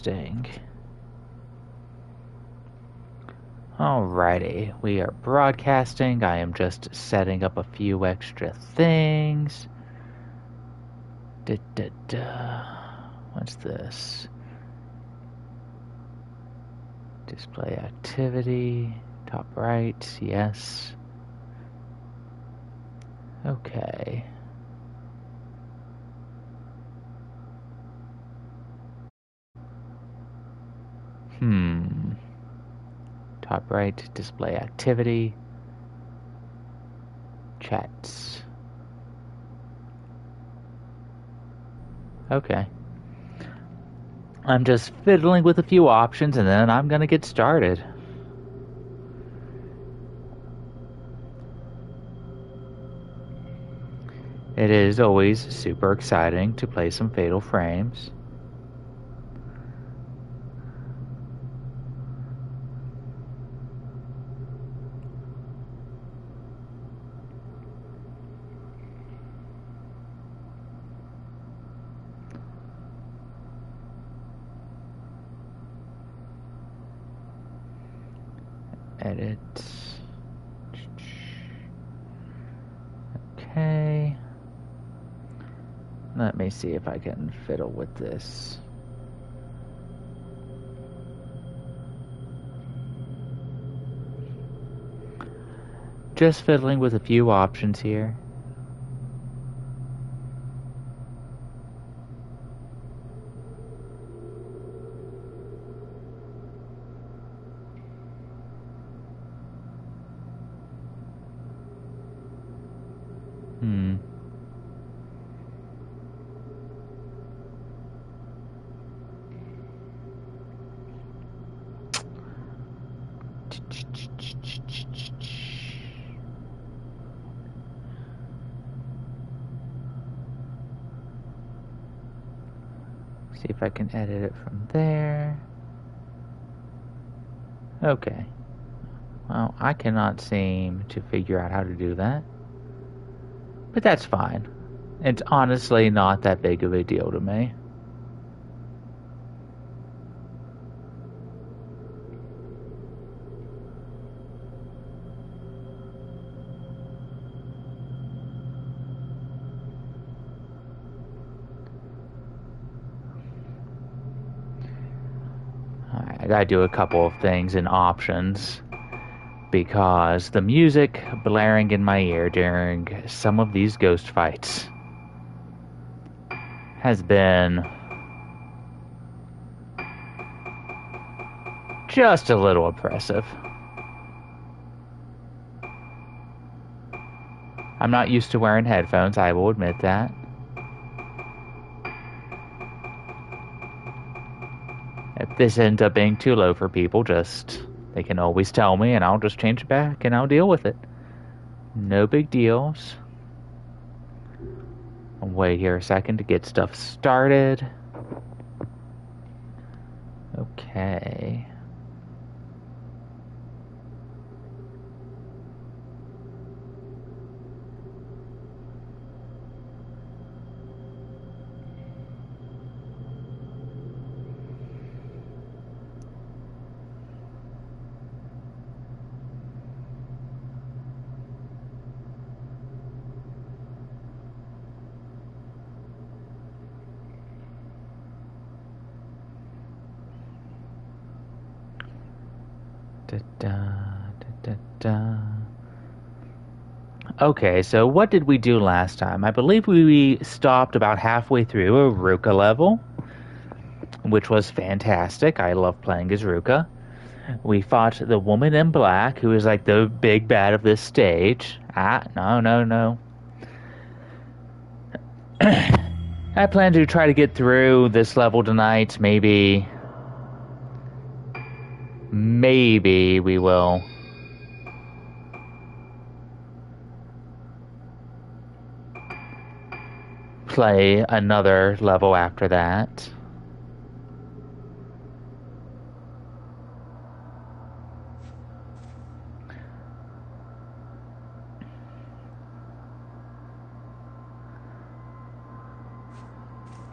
Interesting. Alrighty, we are broadcasting. I am just setting up a few extra things. What's this? Display activity. Top right, yes. Okay. Top right, display activity. Chats. Okay. I'm just fiddling with a few options and then I'm gonna get started. It is always super exciting to play some Fatal Frames. Edit. Okay. Let me see if I can fiddle with this. Just fiddling with a few options here. See if I can edit it from there. Okay. Well, I cannot seem to figure out how to do that. But that's fine. It's honestly not that big of a deal to me. Alright, I gotta do a couple of things in options because the music blaring in my ear during some of these ghost fights has been just a little oppressive. I'm not used to wearing headphones, I will admit that. If this ends up being too low for people, they can always tell me and I'll just change it back and I'll deal with it. No big deals. I'll wait here a second to get stuff started. Okay. Okay, so what did we do last time? I believe we stopped about halfway through a Ruka level, which was fantastic. I love playing as Ruka. We fought the woman in black, who is like the big bad of this stage. No. I plan to try to get through this level tonight. Maybe we will play another level after that.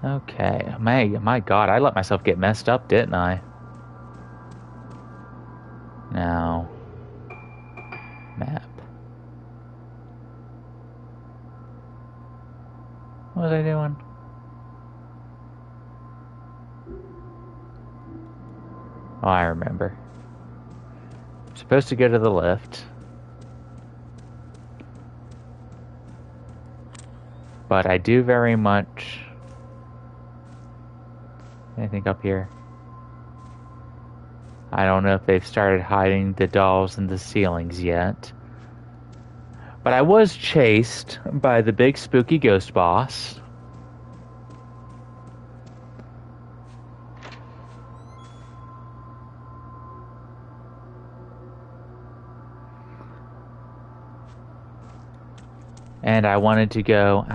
Okay. My God, I let myself get messed up, didn't I? Now, map. What was I doing? Oh, I remember. I'm supposed to go to the left. But I do very much... Anything up here? I don't know if they've started hiding the dolls in the ceilings yet. But I was chased by the big spooky ghost boss. And I wanted to go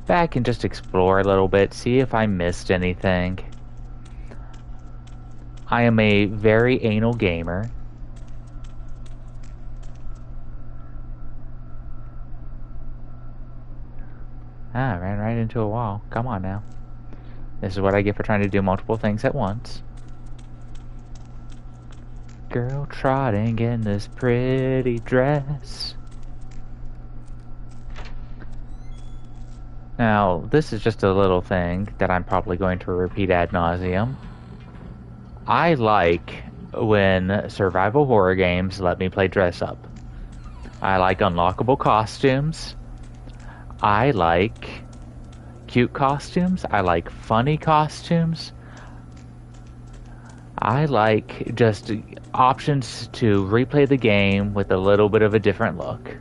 back and just explore a little bit, see if I missed anything. I am a very anal gamer. I ran right into a wall. Come on now. This is what I get for trying to do multiple things at once. Girl trotting in this pretty dress. Now, this is just a little thing that I'm probably going to repeat ad nauseum. I like when survival horror games let me play dress up. I like unlockable costumes. I like cute costumes. I like funny costumes. I like just options to replay the game with a little bit of a different look.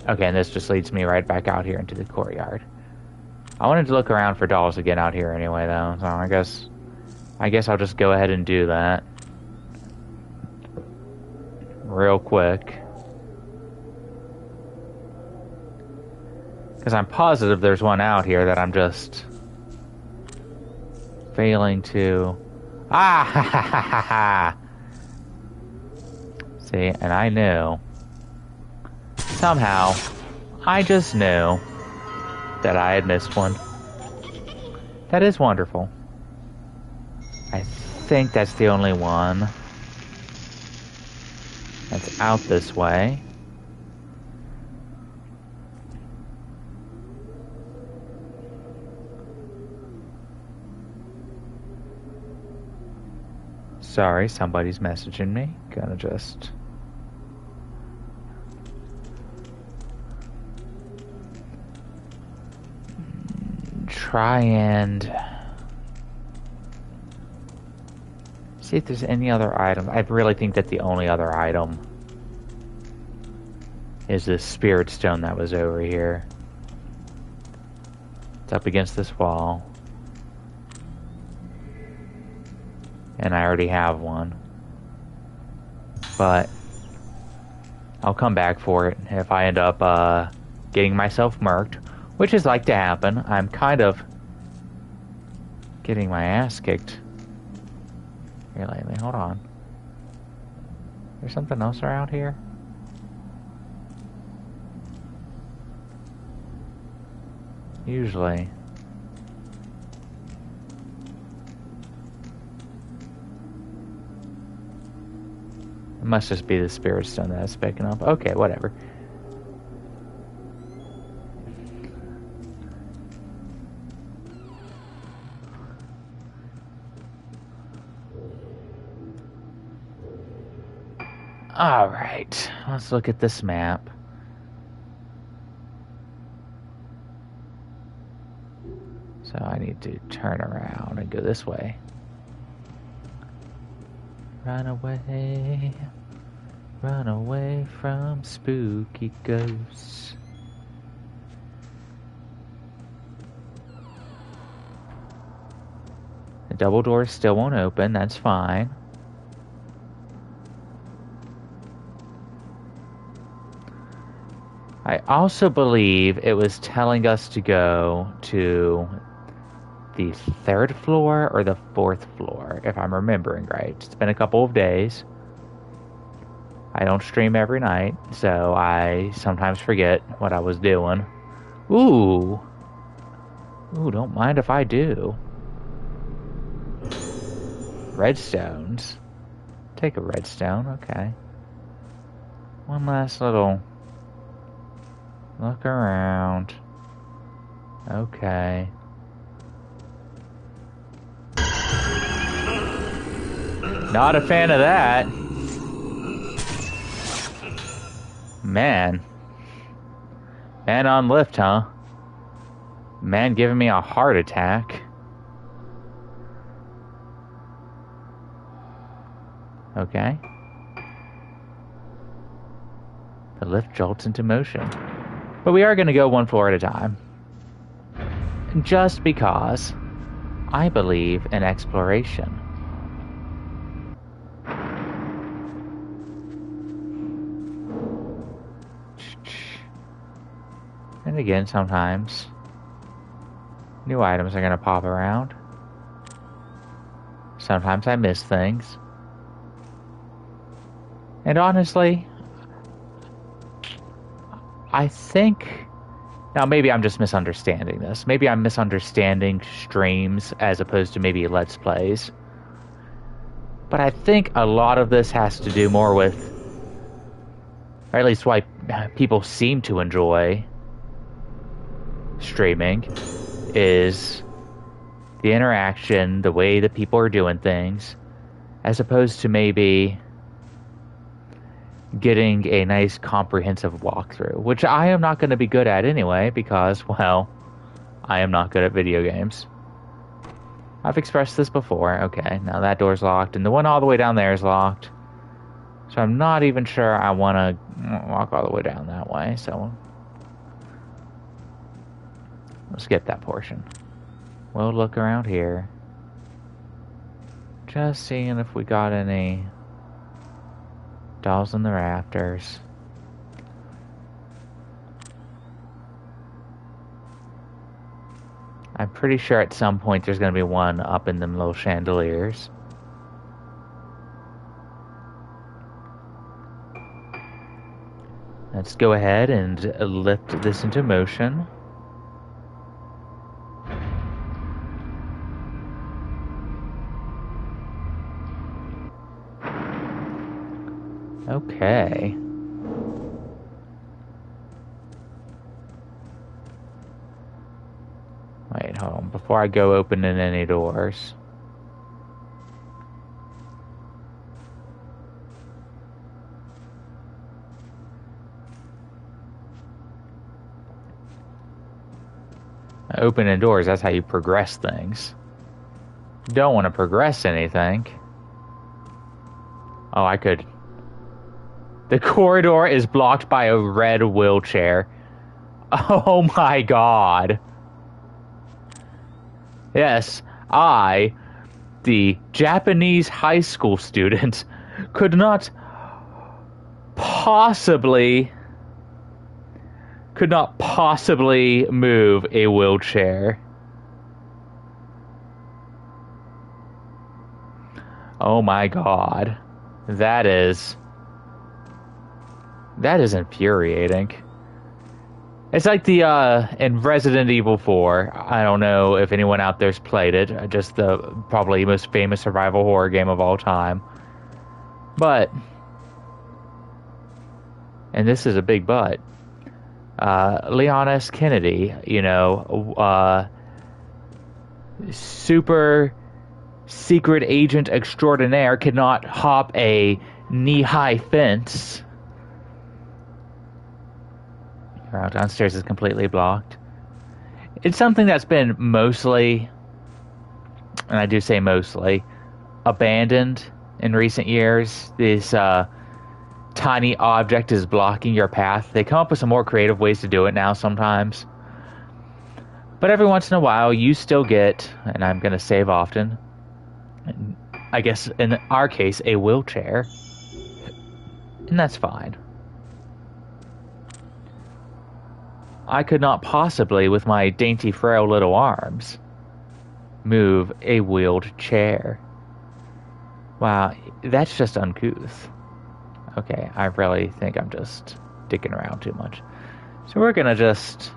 Okay, and this just leads me right back out here into the courtyard. I wanted to look around for dolls again out here anyway, though, so I guess I'll just go ahead and do that real quick. Because I'm positive there's one out here that I'm just failing to... Ah! Ha ha ha ha ha! See, and I knew. Somehow, I just knew that I had missed one. That is wonderful. I think that's the only one that's out this way. Sorry, somebody's messaging me. Gonna just... try and... see if there's any other item. I really think that the only other item is this spirit stone that was over here. It's up against this wall. And I already have one. But I'll come back for it if I end up getting myself murked, which is like to happen. I'm kind of getting my ass kicked here lately. Hold on. There's something else around here? Usually. It must just be the spirit stone that I was picking up. Okay, whatever. Alright, let's look at this map. So I need to turn around and go this way. Run away from spooky ghosts. The double door still won't open, that's fine. I also believe it was telling us to go to the 3rd floor or the 4th floor, if I'm remembering right. It's been a couple of days. I don't stream every night, so I sometimes forget what I was doing Ooh. Ooh, don't mind if I do. Redstones. Take a redstone, okay. One last little look around. Okay. Not a fan of that. Man. Man on lift, huh? Man giving me a heart attack. Okay. The lift jolts into motion. But we are going to go one floor at a time. Just because I believe in exploration. And again, sometimes new items are going to pop around. Sometimes I miss things. And honestly, I think... Now, maybe I'm just misunderstanding this. Maybe I'm misunderstanding streams as opposed to maybe Let's Plays. But I think a lot of this has to do more with... Or at least why people seem to enjoy streaming is the interaction, the way that people are doing things, as opposed to maybe getting a nice comprehensive walkthrough, which I am not going to be good at anyway because, well, I am not good at video games. I've expressed this before. Okay, now that door's locked, and the one all the way down there is locked. So I'm not even sure I want to walk all the way down that way, so we'll skip that portion. We'll look around here. Just seeing if we got any dolls in the rafters. I'm pretty sure at some point there's going to be one up in them little chandeliers. Let's go ahead and lift this into motion. Okay. Wait, hold on. Before I go opening any doors. Opening doors, that's how you progress things. Don't want to progress anything. Oh, I could... The corridor is blocked by a red wheelchair. Oh my god. Yes, I, the Japanese high school student, could not possibly move a wheelchair. Oh my god. That is infuriating. It's like the, in Resident Evil 4, I don't know if anyone out there's played it, just the probably most famous survival horror game of all time. But, and this is a big but, Leon S. Kennedy, you know, super secret agent extraordinaire could not hop a knee-high fence. Downstairs is completely blocked. It's something that's been mostly, and I do say mostly, abandoned in recent years. This tiny object is blocking your path. They come up with some more creative ways to do it now sometimes. But every once in a while, you still get, and I'm going to save often, I guess in our case, a wheelchair. And that's fine. I could not possibly, with my dainty, frail little arms, move a wheeled chair. Wow, that's just uncouth. Okay, I really think I'm just dicking around too much. So we're gonna just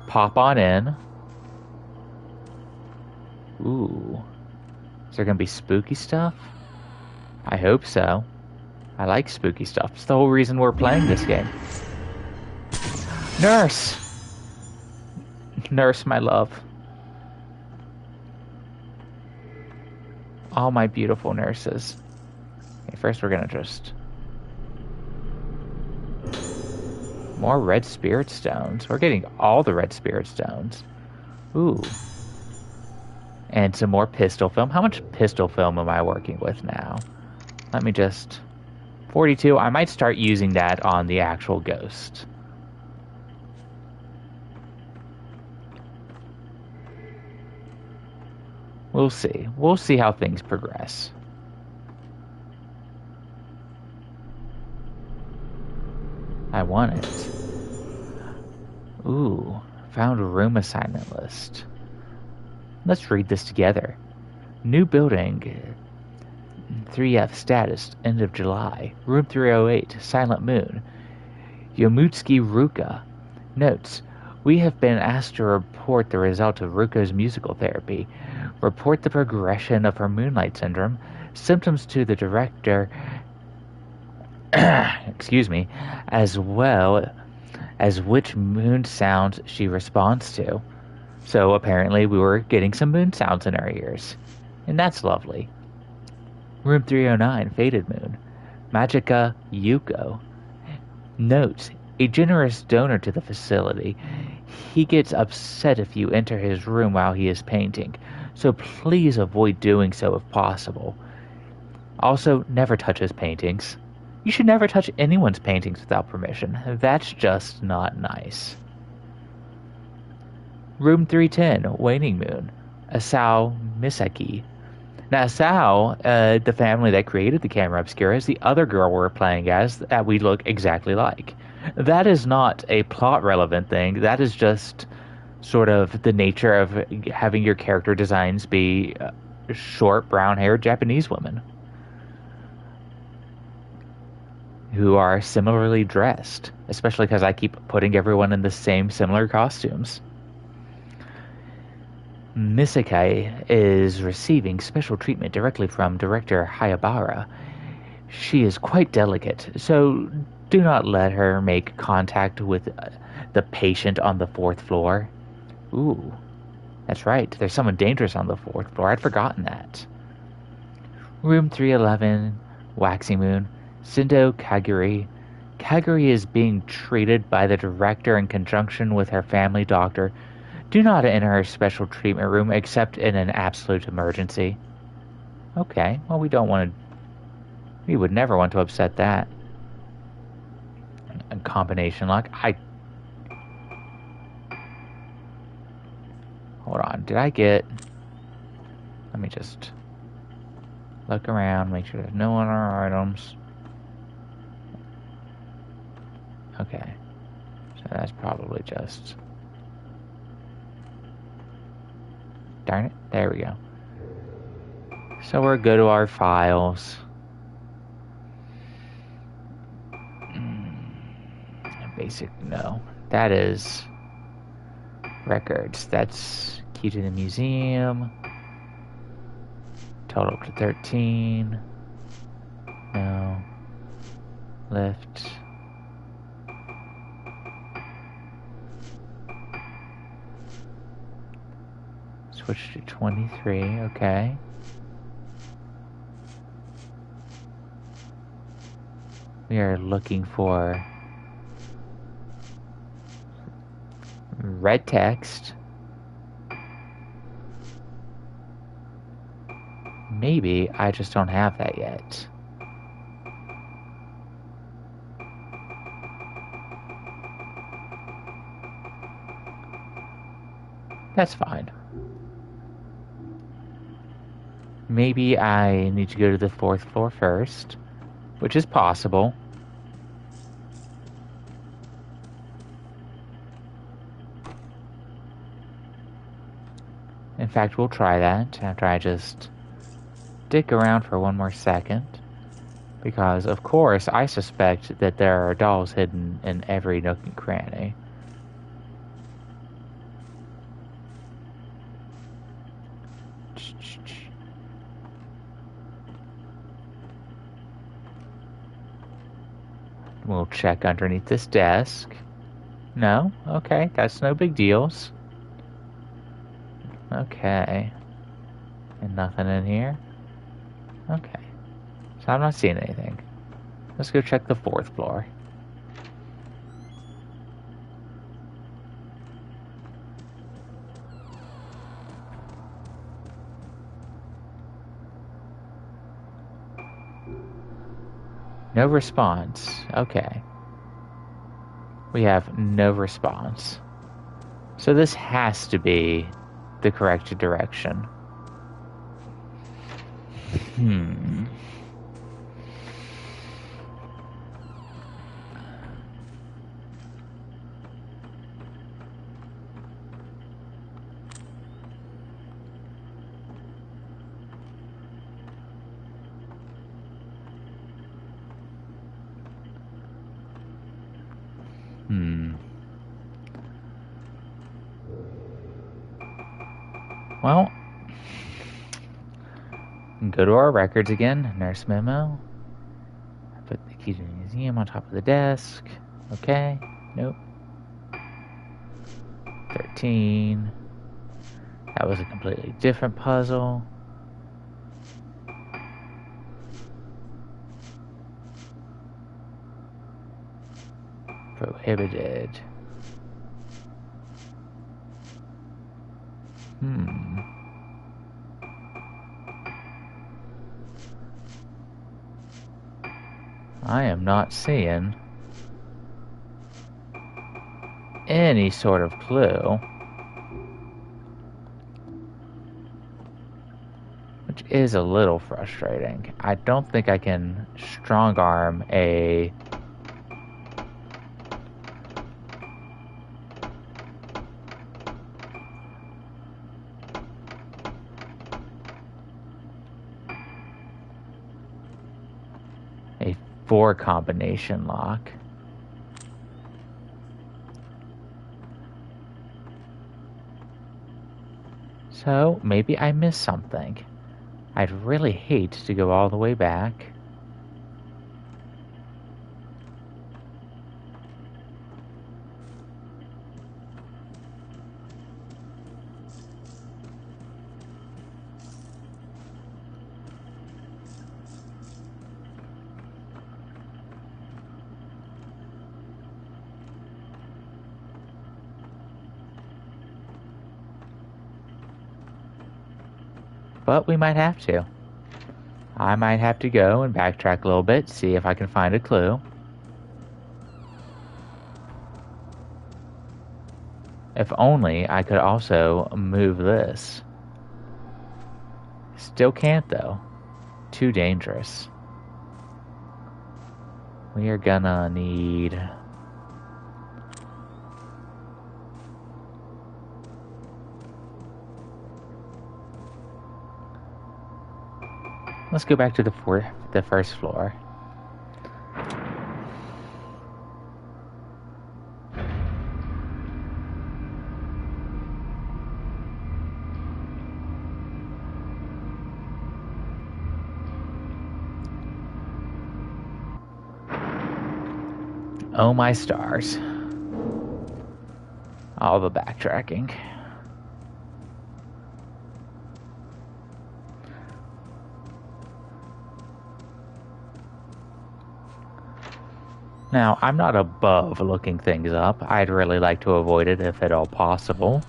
pop on in. Ooh. Is there gonna be spooky stuff? I hope so. I like spooky stuff. It's the whole reason we're playing this game. Nurse! Nurse, my love. All my beautiful nurses. Okay, first we're gonna just... More red spirit stones. We're getting all the red spirit stones. Ooh. And some more pistol film. How much pistol film am I working with now? Let me just... 42. I might start using that on the actual ghost. We'll see. We'll see how things progress. I want it. Ooh. Found a room assignment list. Let's read this together. New building. 3F status. End of July. Room 308. Silent Moon. Yomutsuki Ruka. Notes. We have been asked to report the result of Ruka's musical therapy. Report the progression of her moonlight syndrome. Symptoms to the director. Excuse me. As well as which moon sounds she responds to. So apparently we were getting some moon sounds in our ears. And that's lovely. Room 309, Faded Moon. Magica Yuko. Note, a generous donor to the facility. He gets upset if you enter his room while he is painting, so please avoid doing so if possible. Also, never touch his paintings. You should never touch anyone's paintings without permission. That's just not nice. Room 310, Waning Moon. Asao Misaki. Now, Asao, the family that created the camera obscura, is the other girl we're playing as that we look exactly like. That is not a plot-relevant thing. That is just sort of the nature of having your character designs be short, brown-haired Japanese women who are similarly dressed, especially because I keep putting everyone in the same similar costumes. Misaki is receiving special treatment directly from Director Hayabara. She is quite delicate, so do not let her make contact with the patient on the 4th floor. Ooh, that's right. There's someone dangerous on the 4th floor. I'd forgotten that. Room 311, Waxing Moon. Sindo Kaguri. Kaguri is being treated by the director in conjunction with her family doctor. Do not enter her special treatment room except in an absolute emergency. Okay, well, we don't want to... We would never want to upset that. A combination lock. Hold on, did I get... Let me just look around, make sure there's no other items. Okay, so that's probably just... Darn it, there we go. So we're good to our files. Basic, no. That is records. That's key to the museum. Total up to 13. No. Lift. Switch to 23, okay. We are looking for red text. Maybe I just don't have that yet. That's fine. Maybe I need to go to the 4th floor first, which is possible. In fact, we'll try that after I just stick around for one more second. Because, of course, I suspect that there are dolls hidden in every nook and cranny. We'll check underneath this desk. No? Okay, that's no big deals. Okay. And nothing in here? Okay. So I'm not seeing anything. Let's go check the 4th floor. No response. Okay. We have no response. So this has to be the correct direction. Well, go to our records again. Nurse memo. I put the key to the museum on top of the desk. Okay. Nope. 13. That was a completely different puzzle. Prohibited. I am not seeing any sort of clue. Which is a little frustrating. I don't think I can strong arm a four combination lock. So maybe I missed something. I'd really hate to go all the way back. But we might have to. I might have to go and backtrack a little bit, see if I can find a clue. If only I could also move this. Still can't though. Too dangerous. We are gonna need... Let's go back to the first floor. Oh my stars. All the backtracking. Now, I'm not above looking things up. I'd really like to avoid it if at all possible.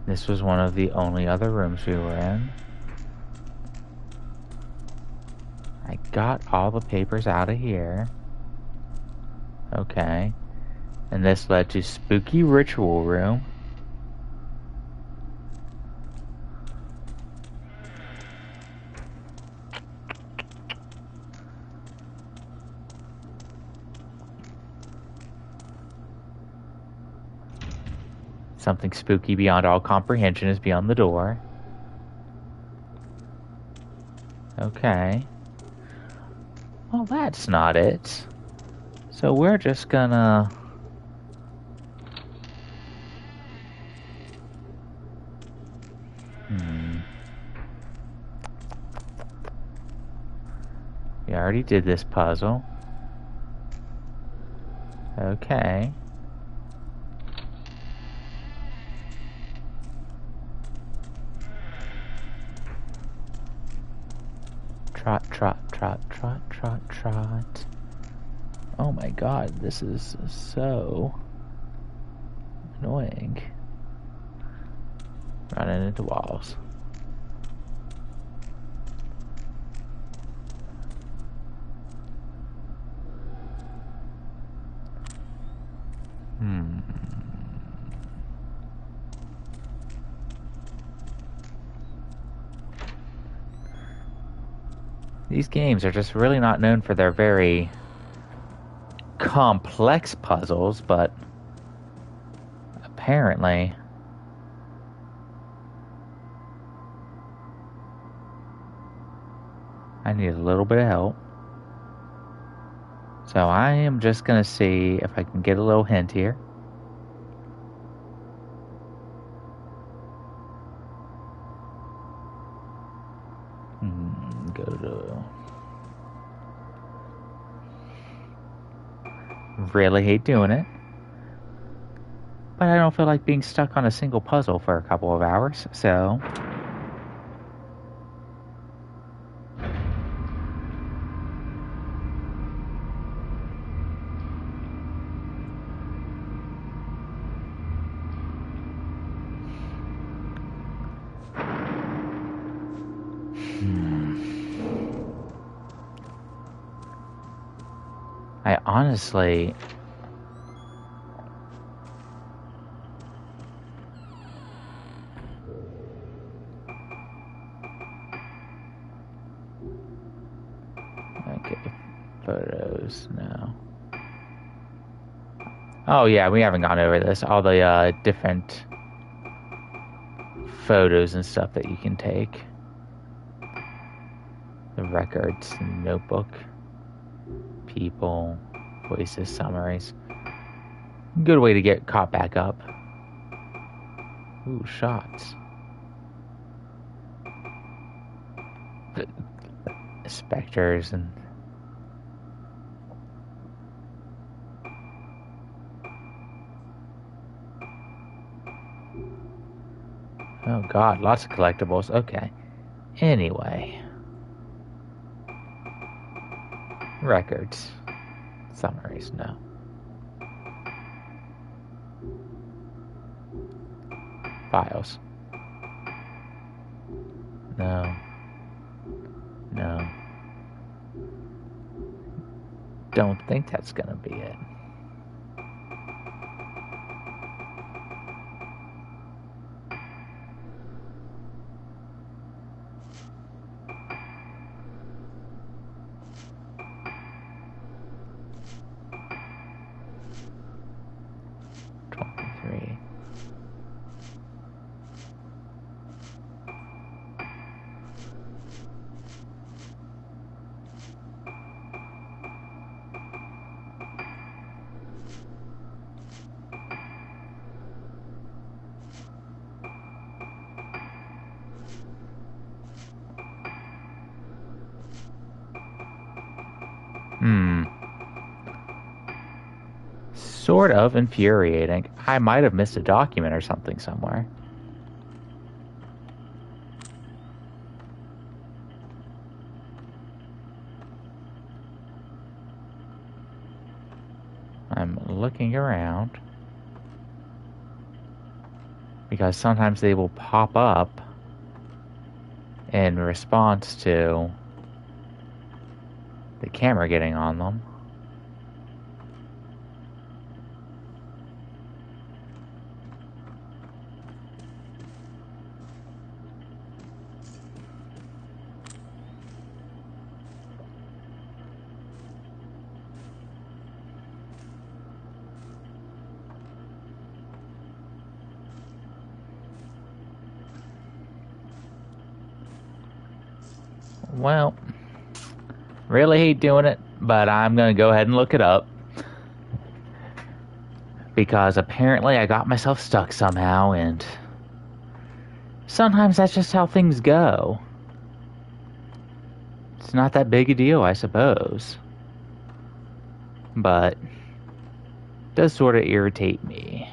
This was one of the only other rooms we were in. I got all the papers out of here. Okay. And this led to spooky ritual room. Something spooky beyond all comprehension is beyond the door. Okay. Well, that's not it. So we're just gonna... We already did this puzzle. Okay. Trot, trot, trot, trot, trot, trot. Oh my god, this is so annoying. Running into walls. These games are just really not known for their very complex puzzles, but apparently I need a little bit of help. So I am just gonna see if I can get a little hint here. Go to... Really hate doing it. But I don't feel like being stuck on a single puzzle for a couple of hours, so... I honestly... Okay, photos, no. Oh yeah, we haven't gone over this. All the different photos and stuff that you can take. The records, notebook, people, voices, summaries. Good way to get caught back up. Ooh, shots. The specters and... Oh god, lots of collectibles. Okay. Anyway. Records. Summaries, no. Files. No. No. Don't think that's gonna be it. Sort of infuriating. I might have missed a document or something somewhere. I'm looking around. Because sometimes they will pop up in response to the camera getting on them. Well, really hate doing it, but I'm going to go ahead and look it up. Because apparently I got myself stuck somehow, and sometimes that's just how things go. It's not that big a deal, I suppose. But it does sort of irritate me.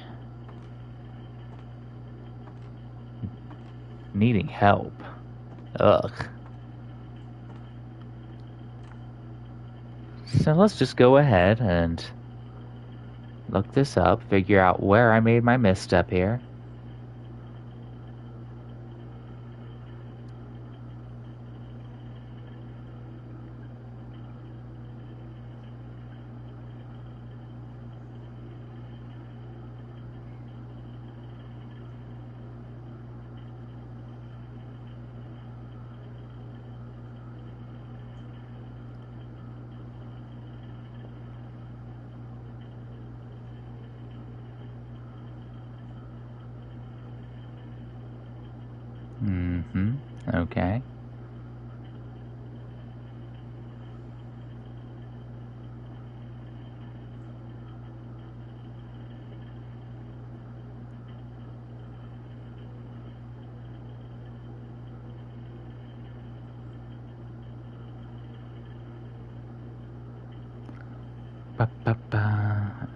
Needing help. Ugh. So let's just go ahead and look this up, figure out where I made my misstep here. Okay. Ba-ba-ba.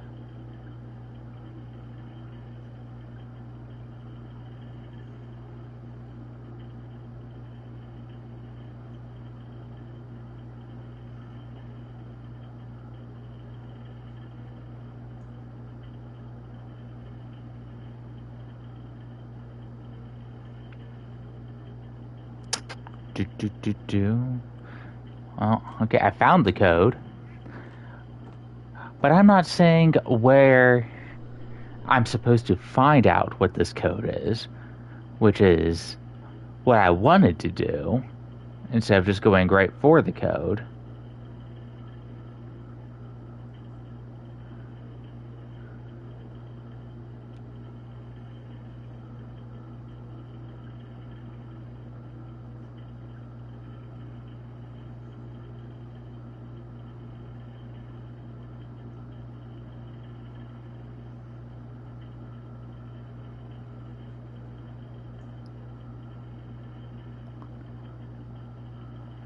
Do. Oh, okay, I found the code. But I'm not saying where I'm supposed to find out what this code is, which is what I wanted to do, instead of just going right for the code.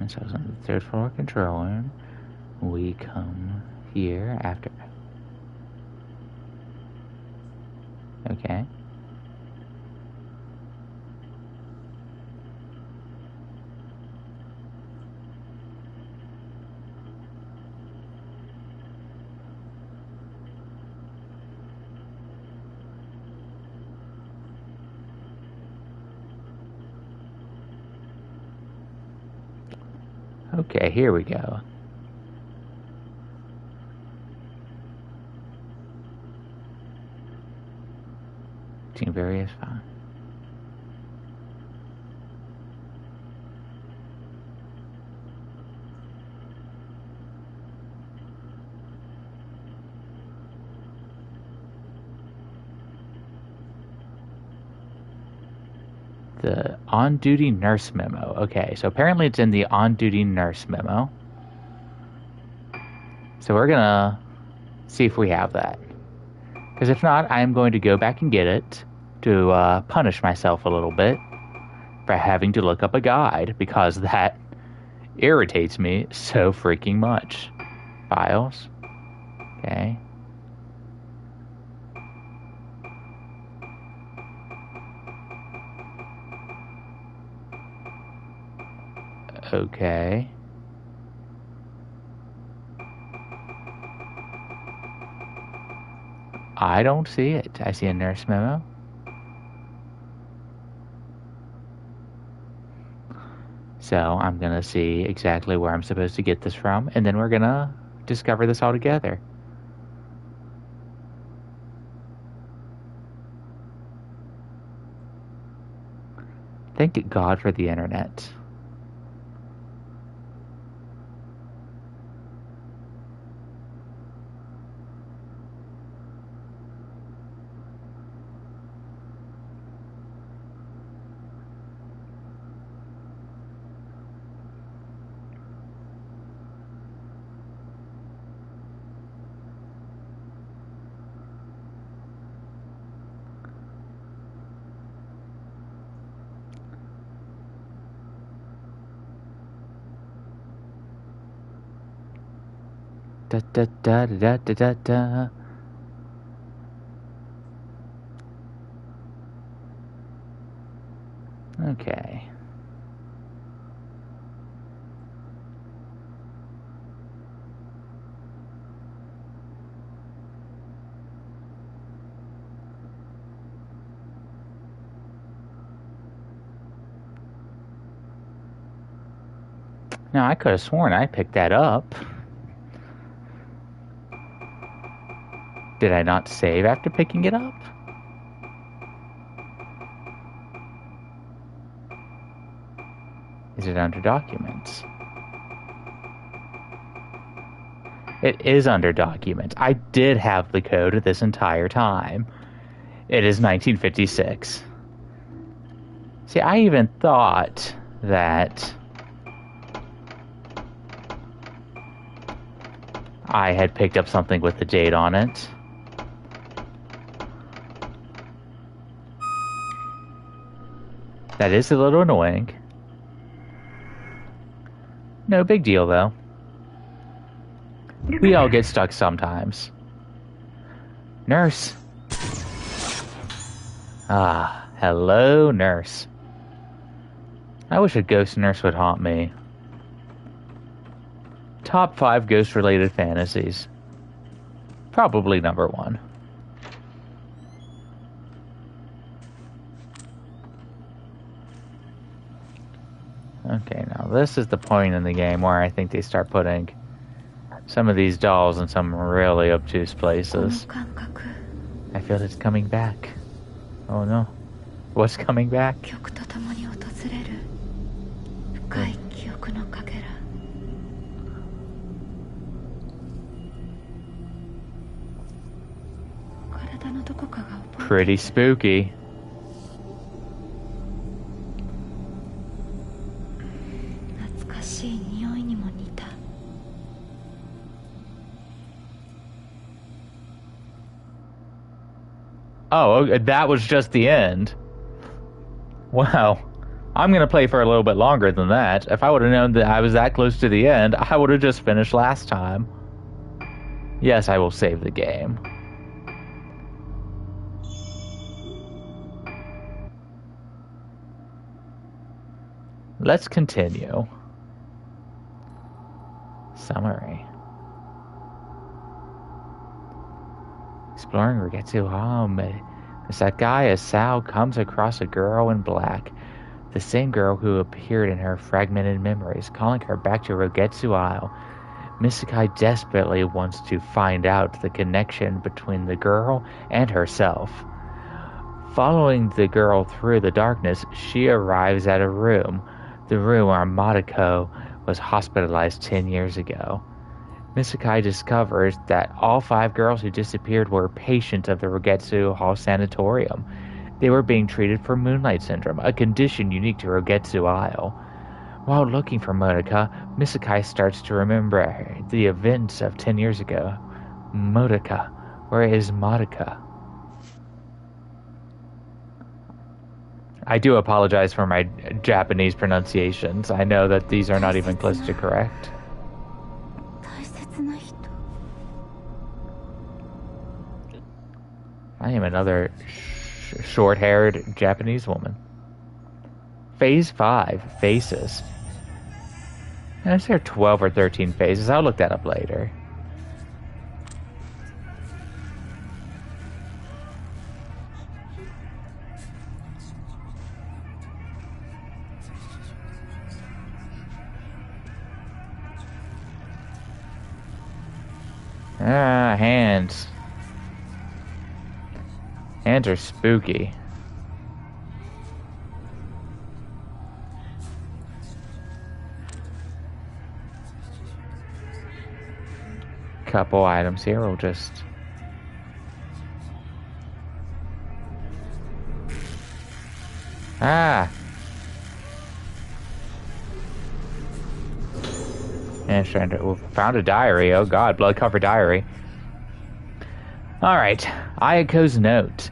And so it's on the third floor control room. We come here after. Okay. Okay, here we go. Team various fine. The on-duty nurse memo. Okay, so apparently it's in the on-duty nurse memo. So we're gonna see if we have that. Because if not, I am going to go back and get it to punish myself a little bit for having to look up a guide, because that irritates me so freaking much. Files. Okay. Okay. I don't see it. I see a nurse memo. So I'm going to see exactly where I'm supposed to get this from, and then we're going to discover this all together. Thank God for the internet. Da da da da da da da. Okay. Now, I could have sworn I picked that up. Did I not save after picking it up? Is it under documents? It is under documents. I did have the code this entire time. It is 1956. See, I even thought that I had picked up something with the date on it. That is a little annoying. No big deal, though. We all get stuck sometimes. Nurse. Ah, hello, nurse. I wish a ghost nurse would haunt me. Top 5 ghost-related fantasies. Probably number 1. Okay, now this is the point in the game where I think they start putting some of these dolls in some really obtuse places. I feel it's coming back. Oh no. What's coming back? Pretty spooky. Oh, that was just the end. Wow. I'm going to play for a little bit longer than that. If I would have known that I was that close to the end, I would have just finished last time. Yes, I will save the game. Let's continue. Summary. Exploring Rugetsu home. Misaki Asao comes across a girl in black. The same girl who appeared in her fragmented memories, calling her back to Rugetsu Isle. Misaki desperately wants to find out the connection between the girl and herself. Following the girl through the darkness, she arrives at a room. The room where Madako was hospitalized 10 years ago. Misaki discovers that all 5 girls who disappeared were patients of the Rugetsu Hall Sanatorium. They were being treated for Moonlight Syndrome, a condition unique to Rugetsu Isle. While looking for Motoka, Misaki starts to remember the events of 10 years ago. Motoka. Where is Motoka? I do apologize for my Japanese pronunciations. I know that these are not even close to correct. I am another short-haired Japanese woman. Phase 5, faces. And is there 12 or 13 phases? I'll look that up later. Ah, hands. Hands are spooky. Couple items here. We'll just... Ah! And found a diary. Oh god, blood cover diary. Alright, Ayako's note.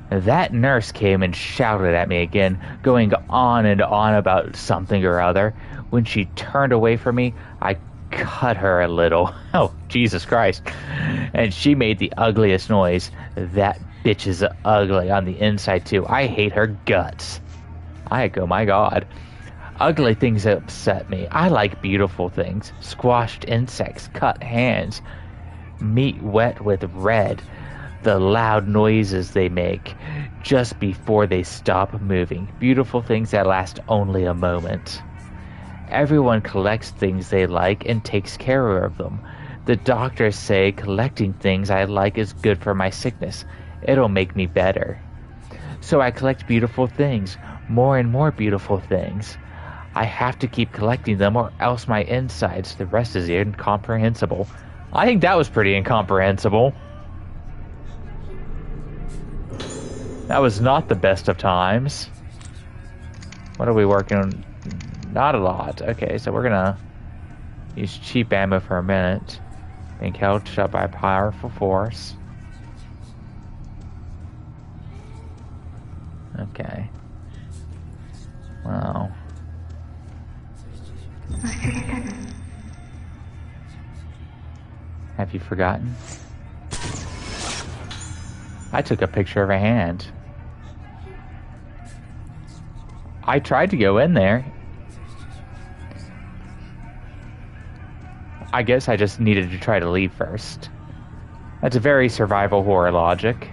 That nurse came and shouted at me again, going on and on about something or other. When she turned away from me, I cut her a little. Oh, Jesus Christ. And she made the ugliest noise. That bitch is ugly on the inside, too. I hate her guts. I go, my God. Ugly things upset me. I like beautiful things. Squashed insects, cut hands, meat wet with red, the loud noises they make just before they stop moving. Beautiful things that last only a moment. Everyone collects things they like and takes care of them. The doctors say collecting things I like is good for my sickness. It'll make me better. So I collect beautiful things, more and more beautiful things. I have to keep collecting them or else my insides, the rest is incomprehensible. I think that was pretty incomprehensible. That was not the best of times. What are we working on? Not a lot. Okay, so we're gonna use cheap ammo for a minute. Being held shut by powerful force. Okay. Wow. Have you forgotten? I took a picture of a hand. I tried to go in there. I guess I just needed to try to leave first. That's a very survival horror logic.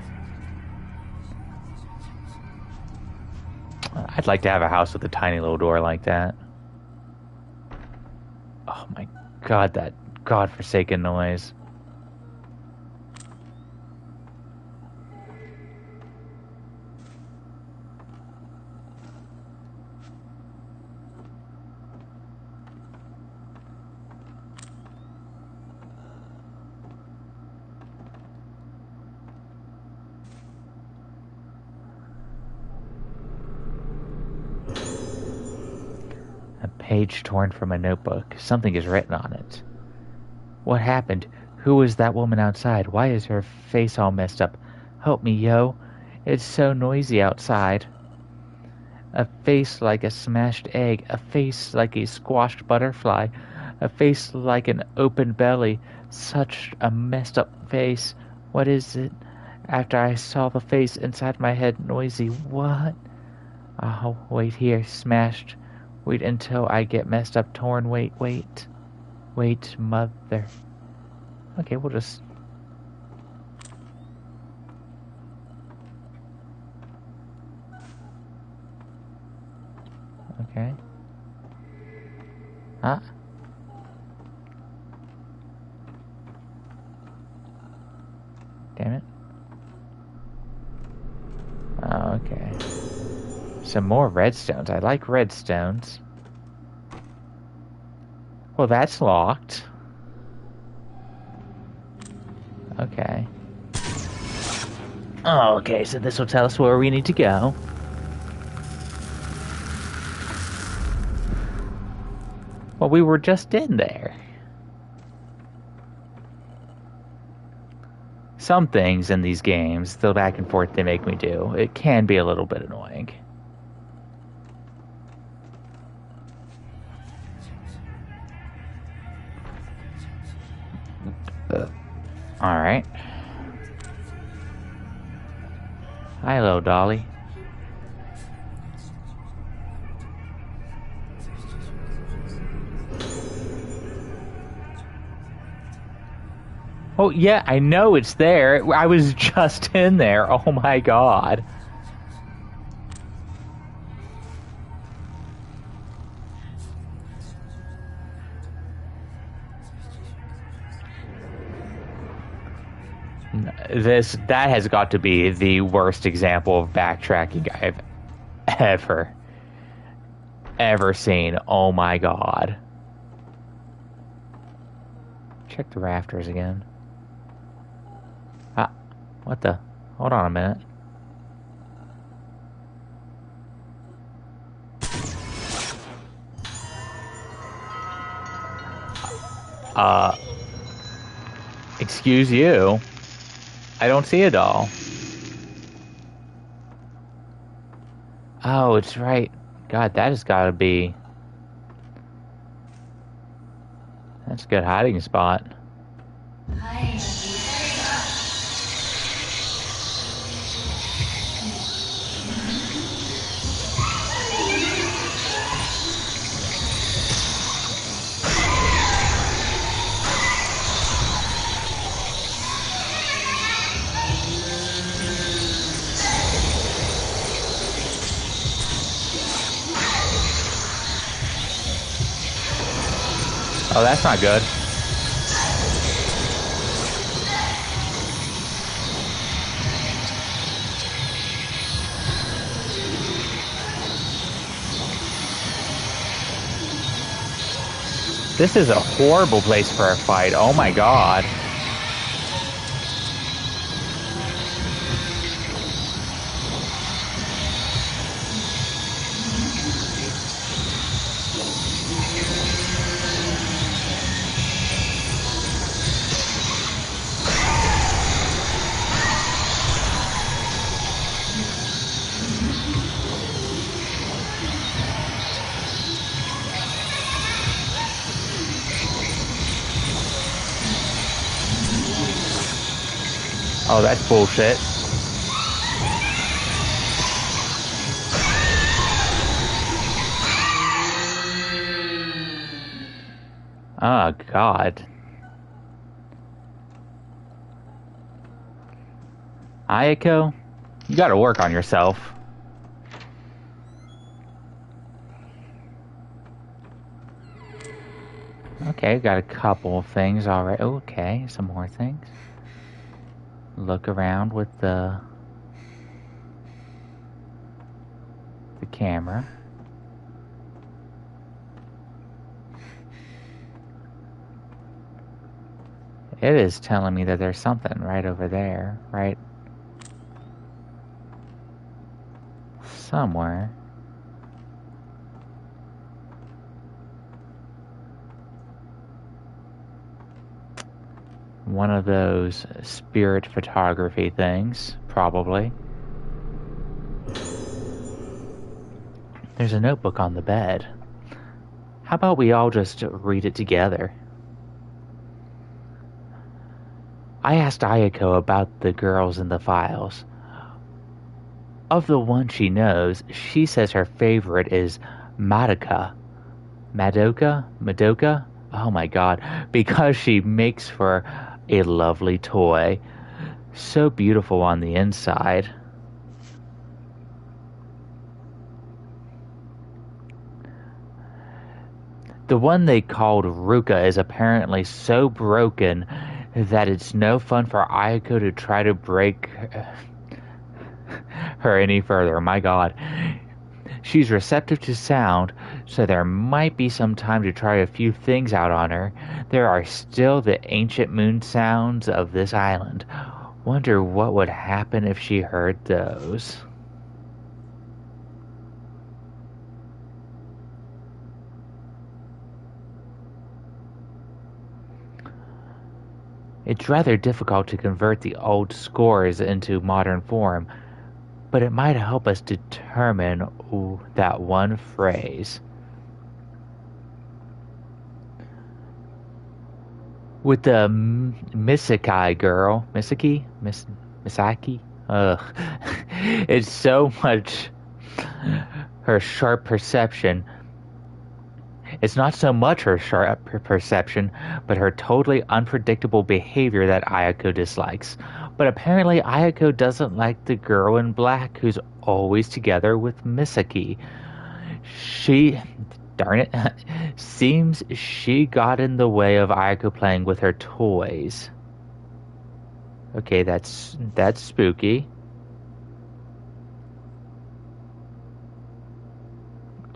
I'd like to have a house with a tiny little door like that. Oh my God, that godforsaken noise. Page torn from a notebook. Something is written on it. What happened? Who was that woman outside? Why is her face all messed up? Help me, yo. It's so noisy outside. A face like a smashed egg. A face like a squashed butterfly. A face like an open belly. Such a messed up face. What is it? After I saw the face inside my head, noisy. What? Oh, wait here. Smashed. Wait until I get messed up, torn. Wait, mother. Okay, we'll just... Okay. Huh? Damn it. Oh, okay. Some more redstones. I like redstones. Well, that's locked. Okay. Oh, okay, so this will tell us where we need to go. Well, we were just in there. Some things in these games, the back and forth they make me do, it can be a little bit annoying. Alright. Hi, hello, Dolly. Oh, yeah, I know it's there. I was just in there. Oh my God. That has got to be the worst example of backtracking I've ever seen. Oh my God. Check the rafters again. Ah, what the? Hold on a minute. Excuse you. I don't see a doll. Oh, it's right. God, that has got to be... That's a good hiding spot. Oh, that's not good. This is a horrible place for a fight. Oh my god. Oh, that's bullshit. Oh, God. Ayako, you gotta work on yourself. Okay, got a couple of things already. Okay, some more things. Look around with the camera. It is telling me that there's something right over there, right somewhere. One of those spirit photography things, probably. There's a notebook on the bed. How about we all just read it together? I asked Ayako about the girls in the files. Of the one she knows, she says her favorite is Madoka. Madoka? Oh my god, because she makes for a lovely toy. So beautiful on the inside. The one they called Ruka is apparently so broken that it's no fun for Ayako to try to break her any further. My god. She's receptive to sound, so there might be some time to try a few things out on her. There are still the ancient moon sounds of this island. Wonder what would happen if she heard those. It's rather difficult to convert the old scores into modern form, but it might help us determine that one phrase. With the Misaki girl, Misaki? Ugh. It's so much her sharp perception. It's not so much her sharp perception, but her totally unpredictable behavior that Ayako dislikes. But apparently Ayako doesn't like the girl in black who's always together with Misaki. Darn it, seems she got in the way of Ayako playing with her toys. Okay, that's spooky.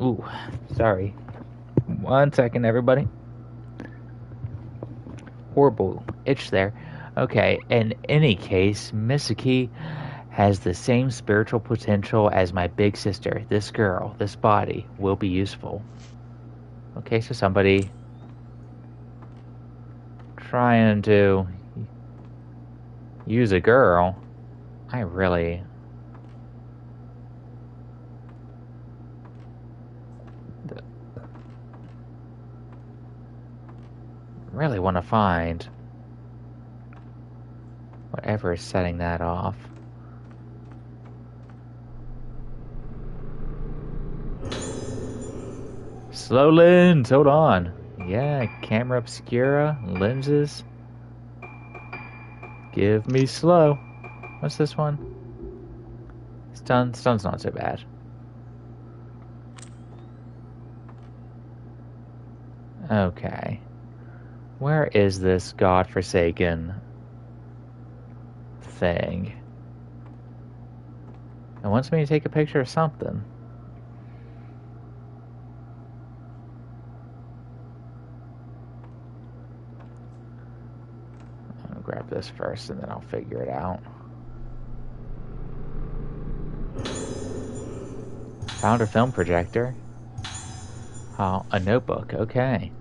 Ooh, sorry. 1 second, everybody. Horrible itch there. Okay, in any case, Misaki has the same spiritual potential as my big sister. This girl, this body, will be useful. Okay, so somebody trying to use a girl. I really want to find whatever is setting that off. Slow lens, hold on. Yeah, camera obscura, lenses. Give me slow. What's this one? Stun's not so bad. Okay. Where is this godforsaken thing? It wants me to take a picture of something. I'll grab this first and then I'll figure it out. Found a film projector. Oh, a notebook, okay.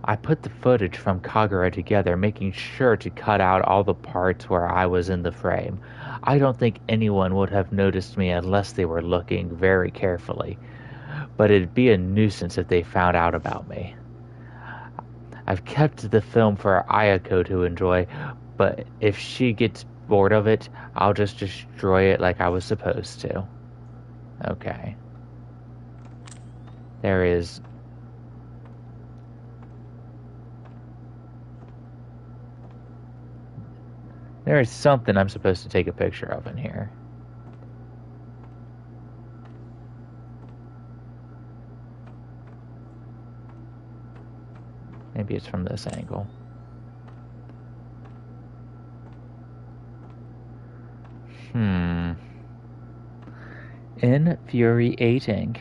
I put the footage from Kagura together, making sure to cut out all the parts where I was in the frame. I don't think anyone would have noticed me unless they were looking very carefully, but it'd be a nuisance if they found out about me. I've kept the film for Ayako to enjoy, but if she gets bored of it, I'll just destroy it like I was supposed to. Okay. There is... There is something I'm supposed to take a picture of in here. Maybe it's from this angle. Infuriating.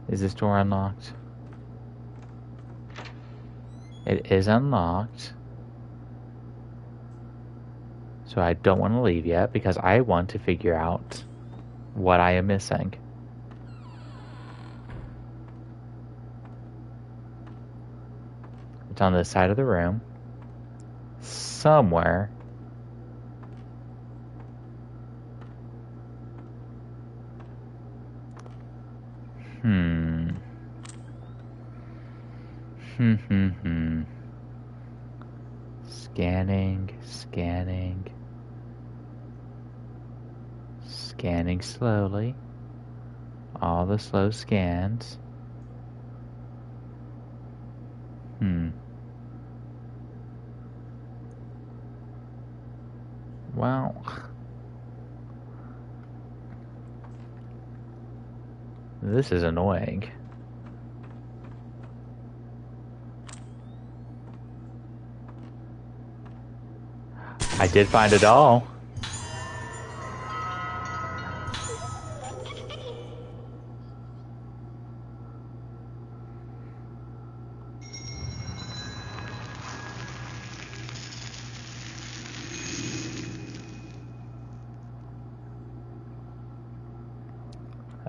Is this door unlocked? It is unlocked. So I don't want to leave yet because I want to figure out what I am missing. It's on the side of the room. Somewhere. Scanning. Scanning slowly. All the slow scans. Well... This is annoying. I did find a doll.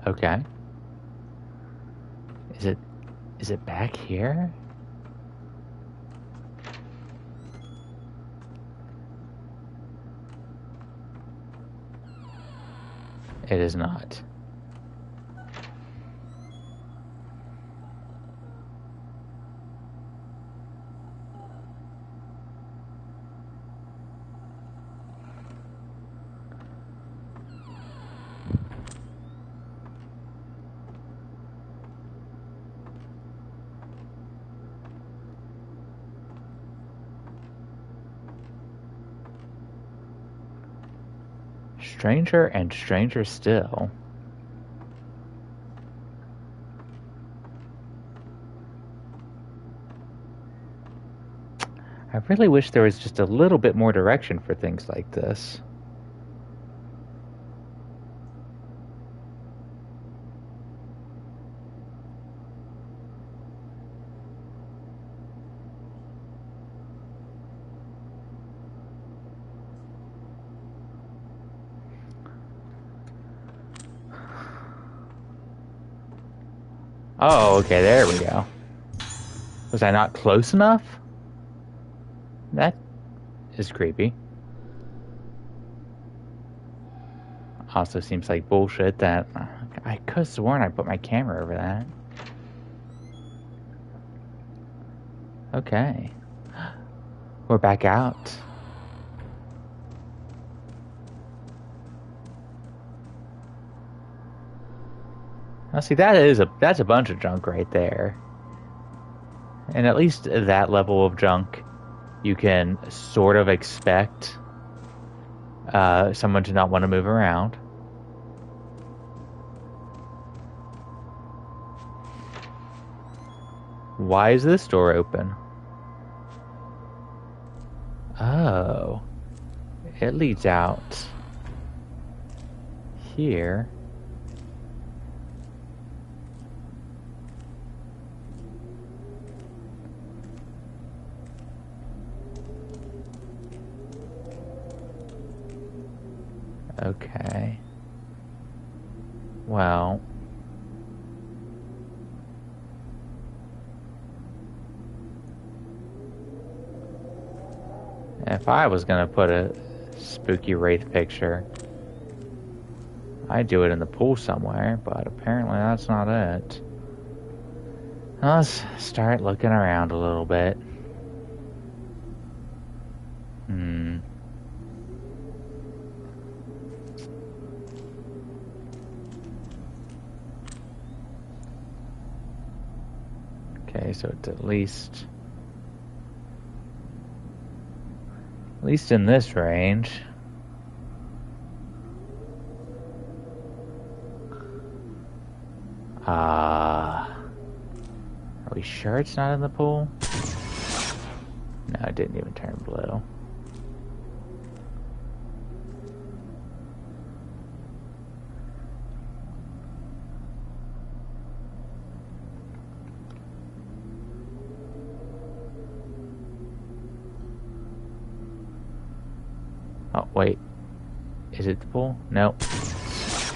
Okay. Is it back here? It is not. Stranger and stranger still. I really wish there was just a little bit more direction for things like this. Oh, okay, there we go. Was I not close enough? That is creepy. Also seems like bullshit that... I could have sworn I put my camera over that. Okay. We're back out. Now, see, that's a bunch of junk right there. And at least that level of junk, you can sort of expect someone to not want to move around. Why is this door open? Oh. It leads out here. Okay. Well. If I was gonna put a spooky wraith picture, I'd do it in the pool somewhere, but apparently that's not it. Let's start looking around a little bit. Okay, so it's at least in this range. Are we sure it's not in the pool? No, it didn't even turn blue. Oh, wait. Is it the pool? No.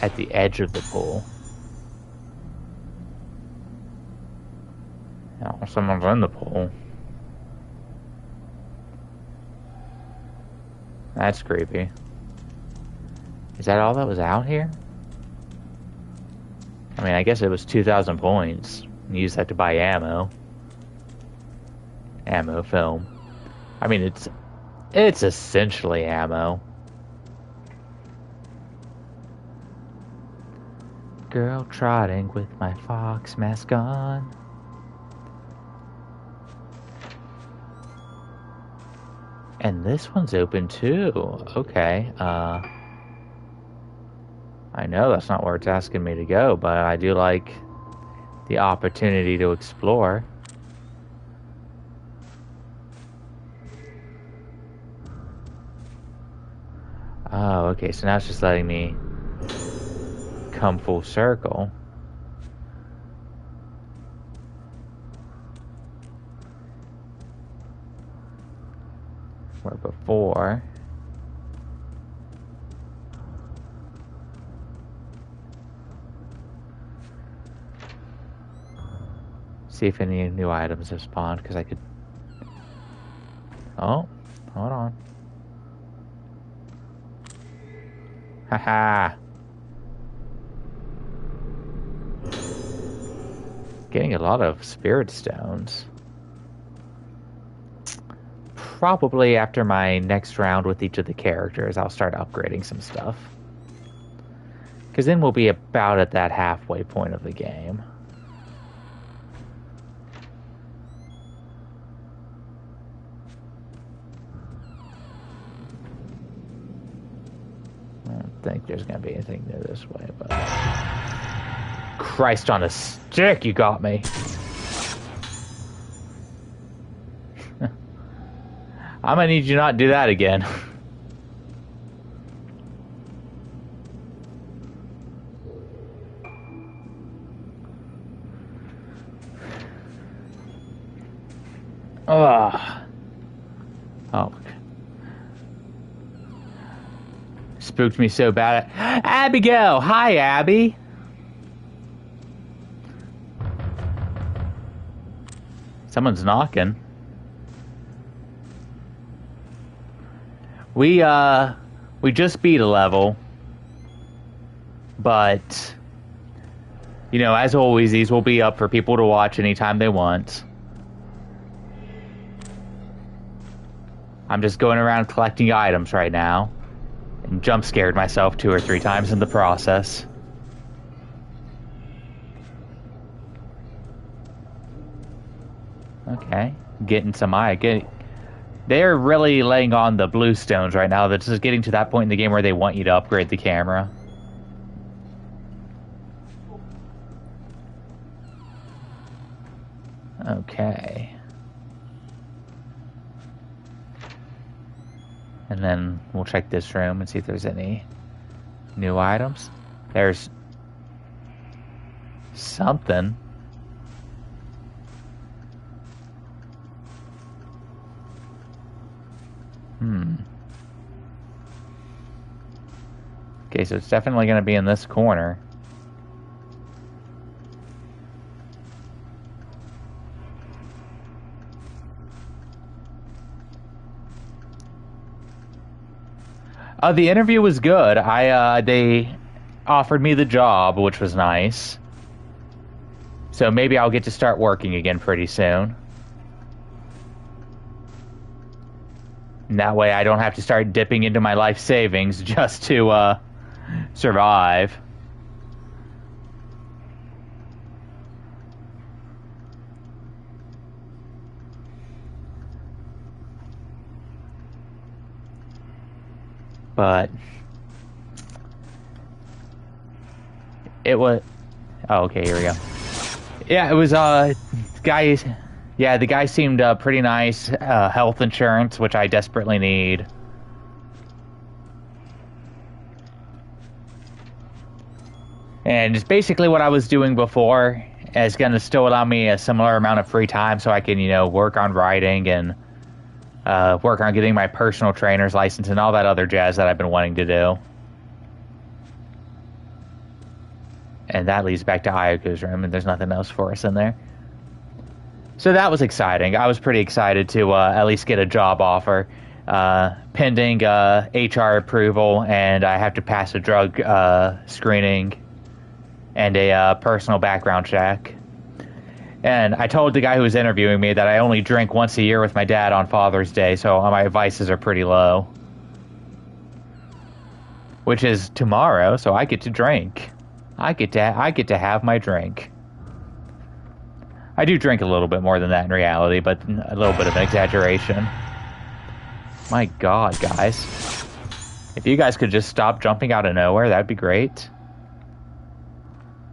At the edge of the pool. Oh, someone's in the pool. That's creepy. Is that all that was out here? I mean, I guess it was 2,000 points. Use that to buy ammo. Ammo film. I mean, it's essentially ammo. Girl trotting with my fox mask on. And this one's open too. Okay. I know that's not where it's asking me to go, but I do like the opportunity to explore. Oh, okay, so now it's just letting me come full circle. Where before... See if any new items have spawned, because I could... Oh, hold on. Haha! Getting a lot of spirit stones. Probably after my next round with each of the characters, I'll start upgrading some stuff. Because then we'll be about at that halfway point of the game. I don't think there's going to be anything new this way, but... Christ on a stick, you got me! I'm gonna need you not to do that again. Ugh. Oh. Spooked me so bad. Abigail! Hi, Abby! Someone's knocking. We just beat a level. But, you know, as always, these will be up for people to watch anytime they want. I'm just going around collecting items right now. And jump scared myself 2 or 3 times in the process. Okay. Getting some eye. They're really laying on the blue stones right now. That's just getting to that point in the game where they want you to upgrade the camera. Okay. And then we'll check this room and see if there's any new items. There's something. Okay, so it's definitely going to be in this corner. The interview was good. They offered me the job, which was nice. So maybe I'll get to start working again pretty soon. And that way I don't have to start dipping into my life savings just to survive. But it was... Oh, okay, here we go. Yeah, it was, guys... Yeah, the guy seemed pretty nice. Health insurance, which I desperately need. And it's basically what I was doing before. It's going to still allow me a similar amount of free time so I can, you know, work on writing and work on getting my personal trainer's license and all that other jazz that I've been wanting to do. And that leads back to Ayako's room, and there's nothing else for us in there. So that was exciting. I was pretty excited to at least get a job offer. Pending HR approval, and I have to pass a drug screening and a personal background check. And I told the guy who was interviewing me that I only drink once a year with my dad on Father's Day, so my vices are pretty low. Which is tomorrow, so I get to drink. I get to have my drink. I do drink a little bit more than that in reality, but a little bit of an exaggeration. My God, guys. If you guys could just stop jumping out of nowhere, that'd be great.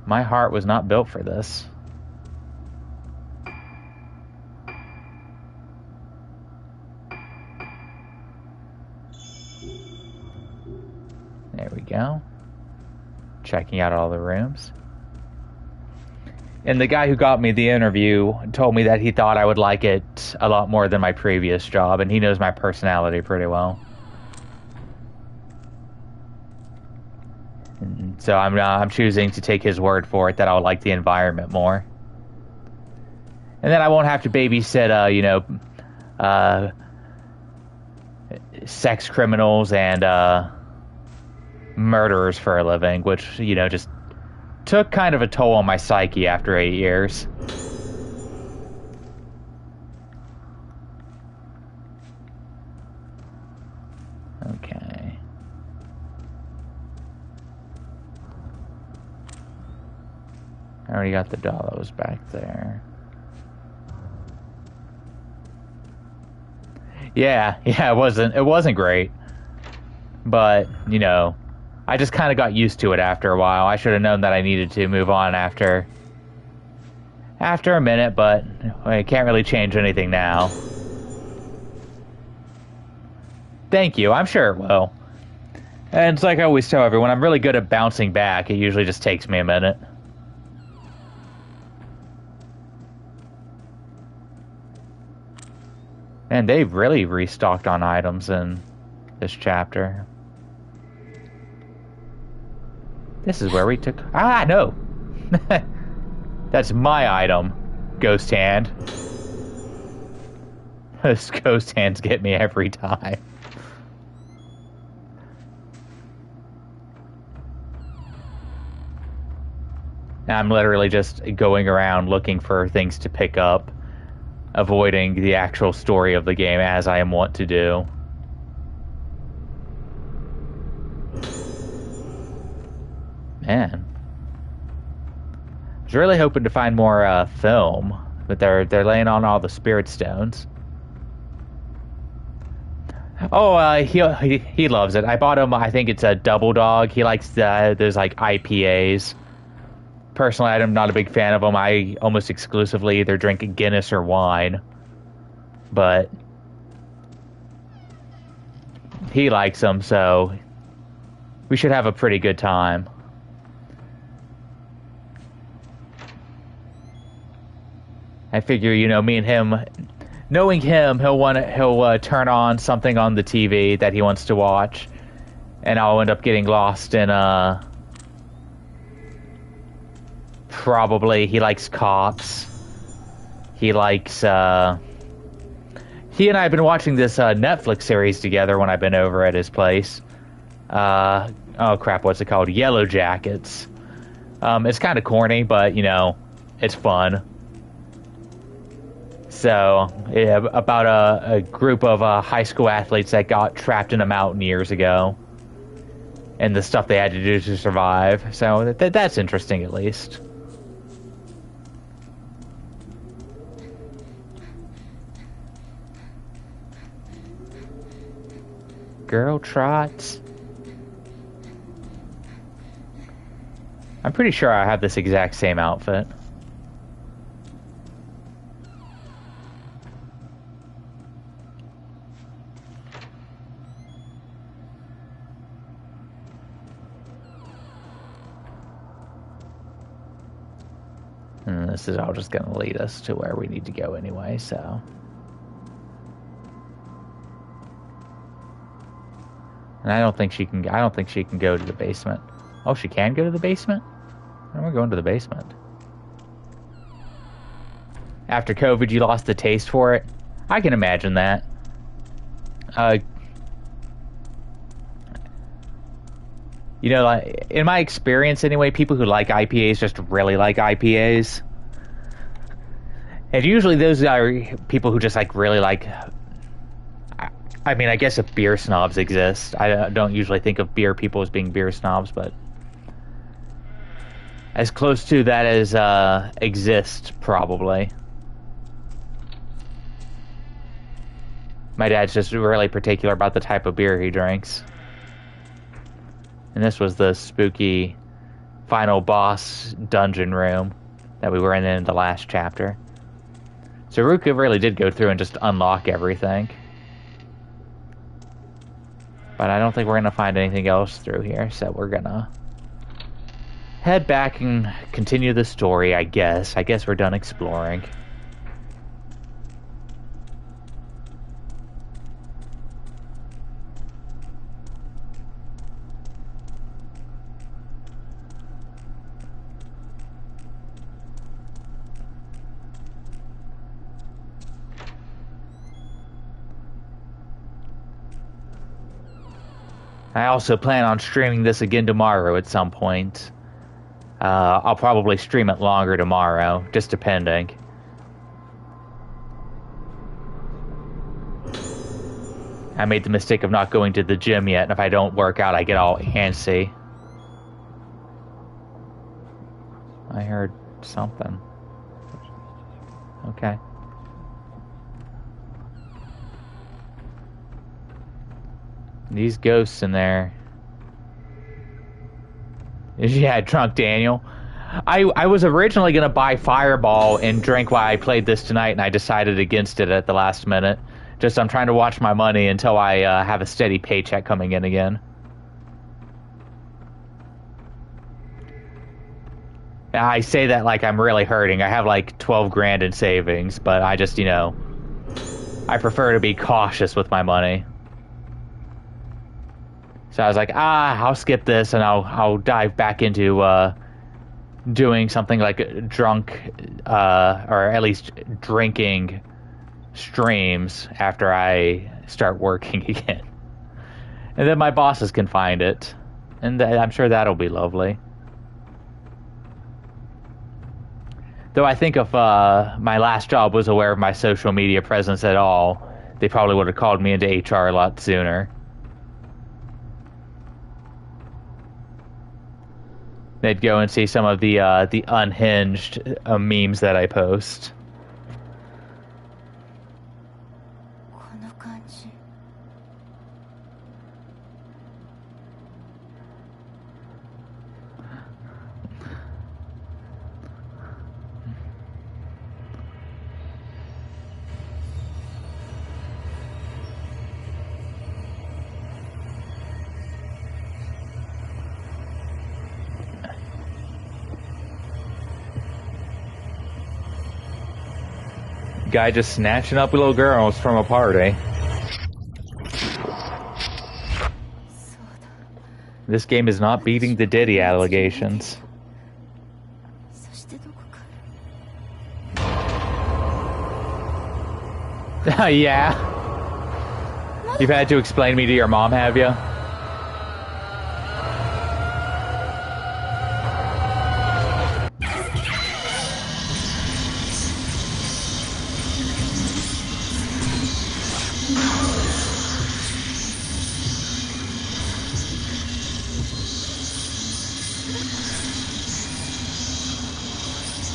My heart was not built for this. There we go. Checking out all the rooms. And the guy who got me the interview told me that he thought I would like it a lot more than my previous job, and he knows my personality pretty well. And so I'm choosing to take his word for it that I'll like the environment more. And then I won't have to babysit, you know, sex criminals and murderers for a living, which, you know, just took kind of a toll on my psyche after 8 years. Okay. I already got the dollos back there. Yeah, it wasn't great. But, you know, I just kind of got used to it after a while. I should have known that I needed to move on after a minute, but I can't really change anything now. Thank you. I'm sure it will. And it's like I always tell everyone, I'm really good at bouncing back. It usually just takes me a minute. And they've really restocked on items in this chapter. This is where we took... Ah, no! That's my item, Ghost Hand. Those Ghost Hands get me every time. I'm literally just going around looking for things to pick up, avoiding the actual story of the game as I am wont to do. Man. I was really hoping to find more film but they're laying on all the spirit stones. Oh, he loves it. I bought him. I think it's a double dog. He likes those like IPAs. Personally, I'm not a big fan of them. I almost exclusively either drink Guinness or wine, but he likes them, so we should have a pretty good time. I figure, you know, me and him, knowing him, he'll turn on something on the TV that he wants to watch, and I'll end up getting lost in probably he likes cops. He likes he and I have been watching this Netflix series together when I've been over at his place. Oh crap, what's it called? Yellow Jackets. It's kind of corny, but you know, it's fun. So, yeah, about a group of high school athletes that got trapped in a mountain years ago, and the stuff they had to do to survive. So that's interesting, at least. Girl trots. I'm pretty sure I have this exact same outfit. And this is all just going to lead us to where we need to go anyway, so. And I don't think she can go to the basement. Oh, she can go to the basement? Why am I going to the basement? After COVID, you lost the taste for it? I can imagine that. You know, like, in my experience anyway, people who like IPAs just really like IPAs. And usually those are people who just like really like... I mean, I guess if beer snobs exist, I don't usually think of beer people as being beer snobs, but as close to that as exist, probably. My dad's just really particular about the type of beer he drinks. And this was the spooky final boss dungeon room that we were in the last chapter. So Ruka really did go through and just unlock everything. But I don't think we're going to find anything else through here, so we're going to head back and continue the story, I guess. I guess we're done exploring. I also plan on streaming this again tomorrow at some point. I'll probably stream it longer tomorrow, just depending. I made the mistake of not going to the gym yet, and if I don't work out, I get all antsy. I heard something. Okay. These ghosts in there. Yeah, drunk Daniel. I was originally going to buy Fireball and drink while I played this tonight, and I decided against it at the last minute. Just I'm trying to watch my money until I have a steady paycheck coming in again. I say that like I'm really hurting. I have like 12 grand in savings, but I just, you know, I prefer to be cautious with my money. So I was like, I'll skip this and I'll dive back into doing something like drunk, or at least drinking streams after I start working again. And then my bosses can find it. And I'm sure that'll be lovely. Though I think if my last job was aware of my social media presence at all, they probably would have called me into HR a lot sooner. They'd go and see some of the unhinged memes that I post. Guy just snatching up little girls from a party. This game is not beating the Diddy allegations. Yeah. You've had to explain me to your mom, have you?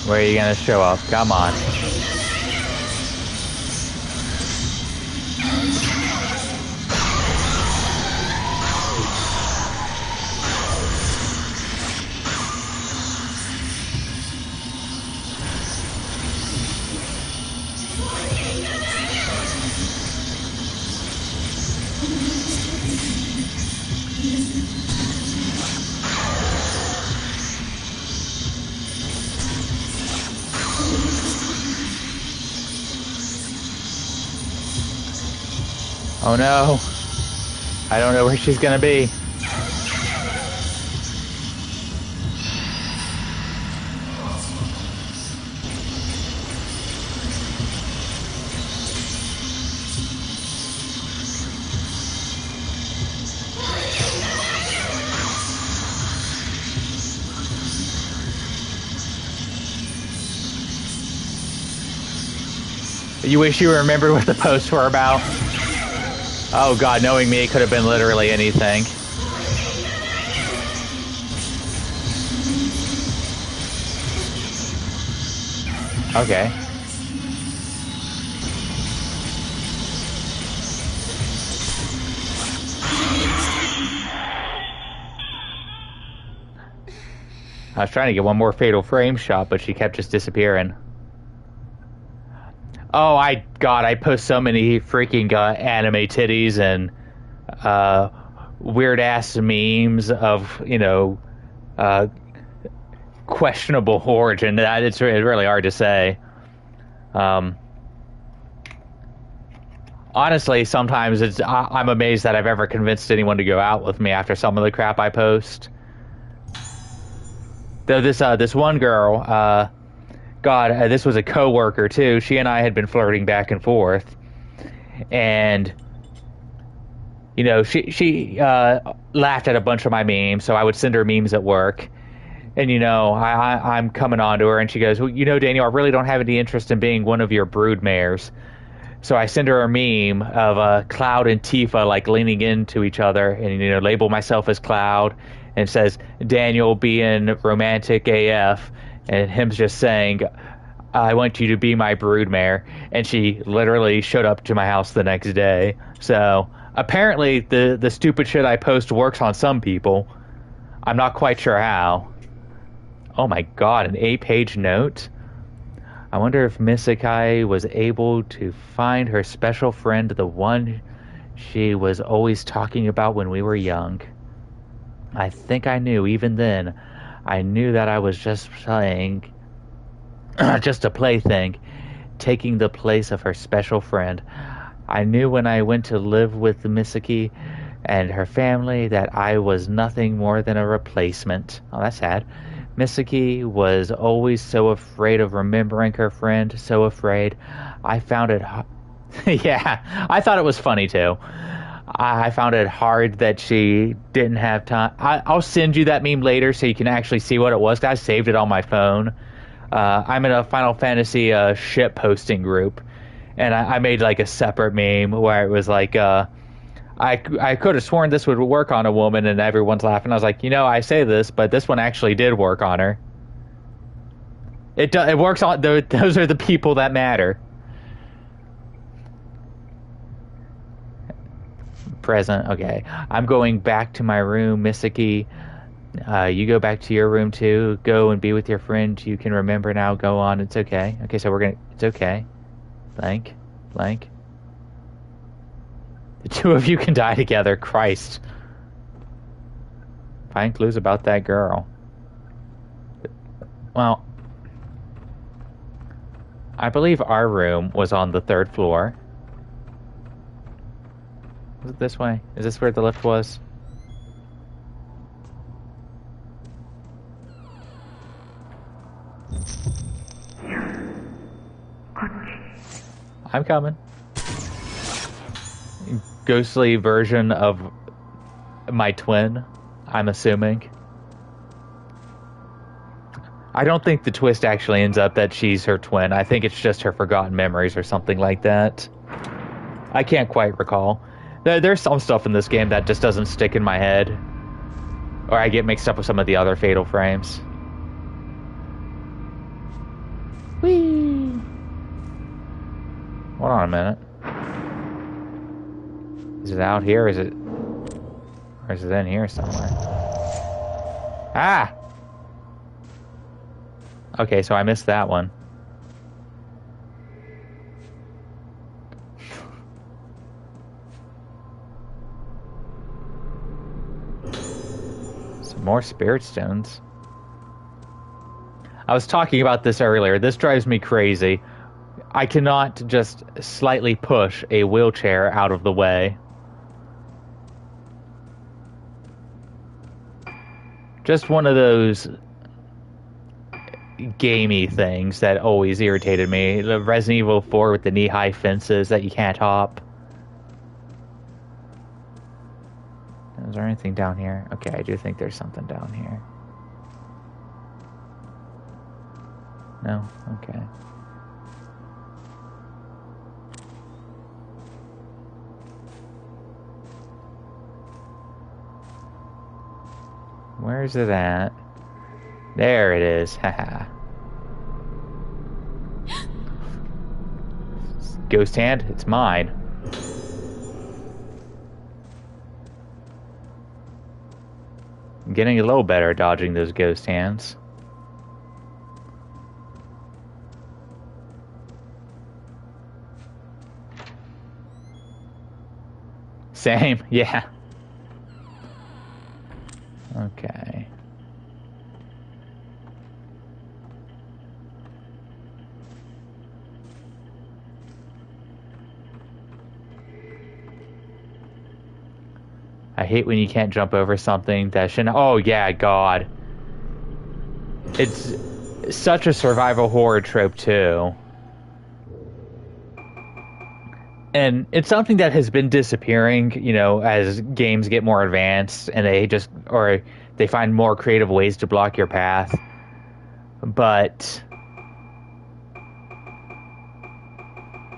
Where are you gonna show up? Come on. Oh no. I don't know where she's gonna be. You wish you remembered what the posts were about? Oh god, knowing me, it could have been literally anything. Okay. I was trying to get one more fatal frame shot, but she kept just disappearing. Oh, God, I post so many freaking anime titties and weird-ass memes of, you know, questionable origin. It's really hard to say. Honestly, sometimes I'm amazed that I've ever convinced anyone to go out with me after some of the crap I post. Though this one girl... God, this was a coworker too. She and I had been flirting back and forth, and you know, she laughed at a bunch of my memes. So I would send her memes at work, and you know, I'm coming on to her, and she goes, "Well, you know, Daniel, I really don't have any interest in being one of your brood mares." So I send her a meme of Cloud and Tifa like leaning into each other, and you know, label myself as Cloud, and it says Daniel being romantic AF. And him's just saying, I want you to be my broodmare. And she literally showed up to my house the next day. So apparently the stupid shit I post works on some people. I'm not quite sure how. Oh my god, an 8-page note? I wonder if Misakai was able to find her special friend, the one she was always talking about when we were young. I think I knew even then. I knew that I was just playing, just a plaything, taking the place of her special friend. I knew when I went to live with Misaki and her family that I was nothing more than a replacement. Oh, that's sad. Misaki was always so afraid of remembering her friend, so afraid. I found it... yeah, I thought it was funny too. I found it hard that she didn't have time. I'll send you that meme later so you can actually see what it was. I saved it on my phone. I'm in a Final Fantasy ship posting group, and I made like a separate meme where it was like, I could have sworn this would work on a woman, and everyone's laughing. I was like, you know, I say this, but this one actually did work on her. It works on those are the people that matter. Present. Okay. I'm going back to my room, Misaki. You go back to your room too. Go and be with your friend. You can remember now. Go on. It's okay. Okay, so we're gonna. It's okay. Blank. Blank. The two of you can die together. Christ. Find clues about that girl. Well, I believe our room was on the 3rd floor. Was it this way? Is this where the lift was? I'm coming. Ghostly version of my twin, I'm assuming. I don't think the twist actually ends up that she's her twin. I think it's just her forgotten memories or something like that. I can't quite recall. There's some stuff in this game that just doesn't stick in my head. Or I get mixed up with some of the other Fatal Frames. Whee! Hold on a minute. Is it out here? Is it... Or is it in here somewhere? Ah! Okay, so I missed that one. Some more spirit stones. I was talking about this earlier. This drives me crazy. I cannot just slightly push a wheelchair out of the way. Just one of those gamey things that always irritated me. The Resident Evil 4 with the knee-high fences that you can't hop. Is there anything down here? Okay, I do think there's something down here. No? Okay. Where's it at? There it is. Haha. Ghost hand? It's mine. I'm getting a little better at dodging those ghost hands. Same, yeah. Okay. I hate when you can't jump over something that shouldn't... Oh, yeah, God. It's such a survival horror trope, too. And it's something that has been disappearing, you know, as games get more advanced and they just... Or they find more creative ways to block your path. But...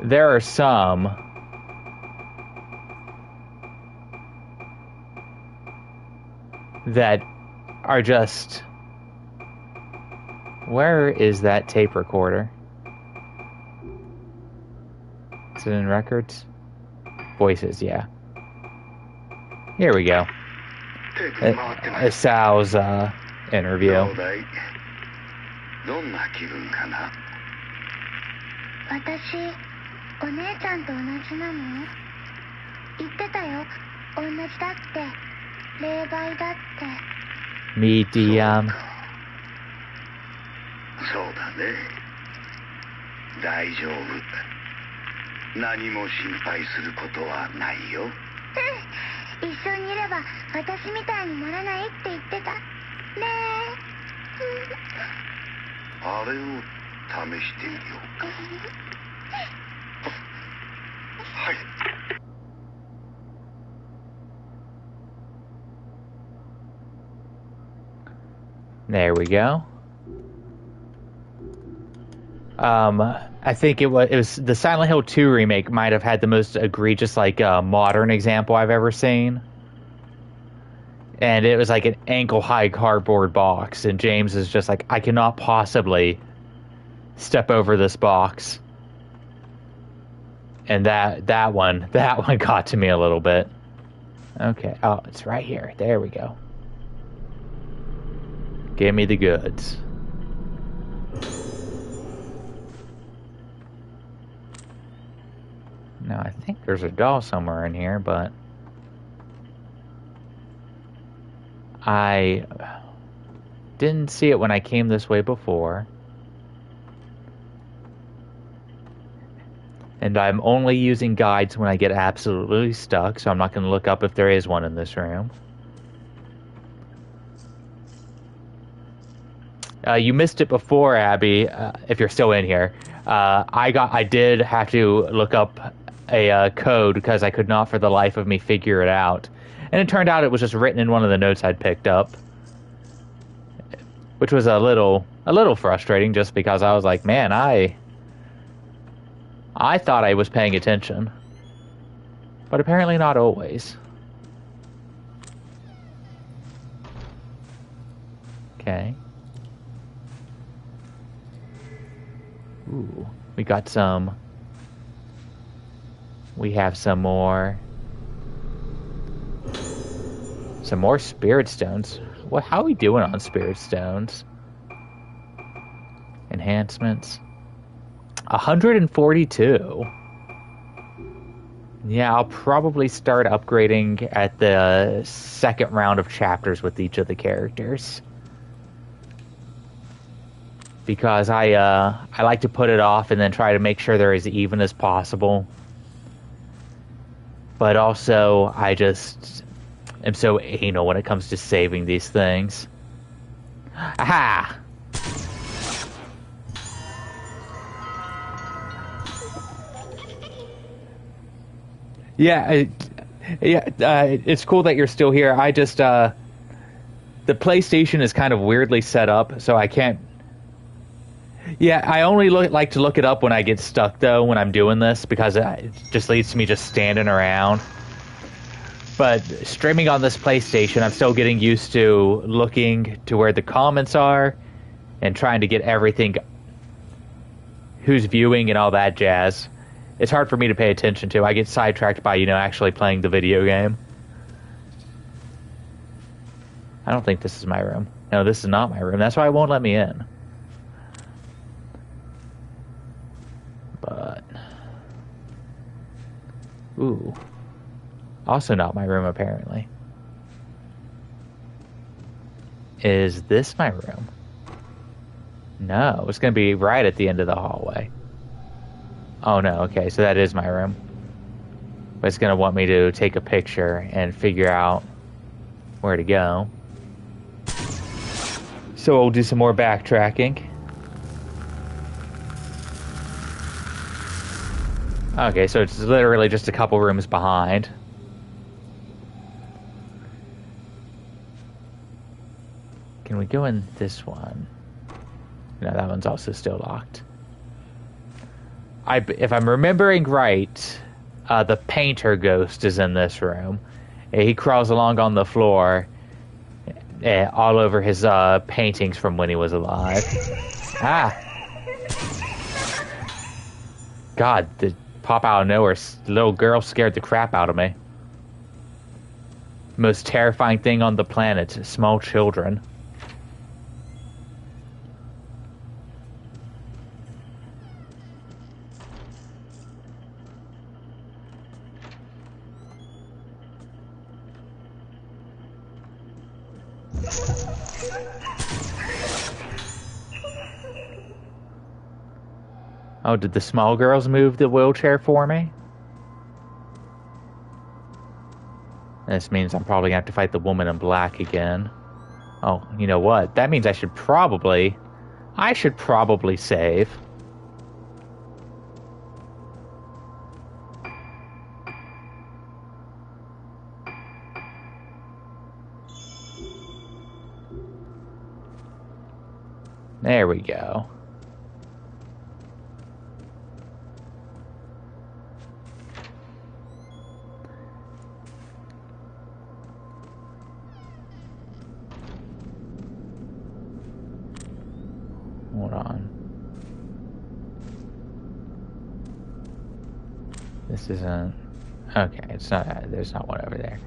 there are some... that are just... Where is that tape recorder? Is it in records? Voices, yeah. Here we go. Sal's interview. 私、お姉ちゃんと同じなの？言ってたよ。同じだって。霊媒だって。Medium. そうだね。大丈夫。何も心配することはないよ。一緒にいれば私みたいにならないって言ってた。ねえ。あれを試してみようか。はい。There we go. I think it was the Silent Hill 2 remake might have had the most egregious, like, modern example I've ever seen. And it was like an ankle-high cardboard box, and James is just like, I cannot possibly step over this box. And that one got to me a little bit. Okay. Oh, it's right here. There we go. Give me the goods. Now, I think there's a doll somewhere in here, but I didn't see it when I came this way before. And I'm only using guides when I get absolutely stuck, so I'm not going to look up if there is one in this room. You missed it before, Abby, if you're still in here. I did have to look up a code because I could not for the life of me figure it out. And it turned out it was just written in one of the notes I'd picked up. Which was a little frustrating just because I was like, man, I thought I was paying attention. But apparently not always. Okay. Ooh, we got some. We have some more. Some more spirit stones. What? How are we doing on spirit stones? Enhancements. 142. Yeah, I'll probably start upgrading at the second round of chapters with each of the characters. Because I like to put it off and then try to make sure they're as even as possible. But also, I just am so anal when it comes to saving these things. Aha! Yeah, it's cool that you're still here. I just, the PlayStation is kind of weirdly set up, so I can't. Yeah, I only like to look it up when I get stuck, though, when I'm doing this, because it just leads to me just standing around. But streaming on this PlayStation, I'm still getting used to looking to where the comments are and trying to get everything, who's viewing and all that jazz. It's hard for me to pay attention to. I get sidetracked by, actually playing the video game. I don't think this is my room. No, this is not my room. That's why it won't let me in. But... Ooh. Also not my room, apparently. Is this my room? No, it's going to be right at the end of the hallway. Oh no, okay, so that is my room. But it's going to want me to take a picture and figure out where to go. So we'll do some more backtracking. Okay, so it's literally just a couple rooms behind. Can we go in this one? No, that one's also still locked. If I'm remembering right, the painter ghost is in this room. He crawls along on the floor, all over his paintings from when he was alive. Ah! God, the pop out of nowhere, little girl scared the crap out of me. Most terrifying thing on the planet, small children. Oh, did the small girls move the wheelchair for me? This means I'm probably gonna have to fight the woman in black again. Oh, you know what? That means I should probably save. There we go. Hold on. This isn't... Okay, it's not... There's not one over there.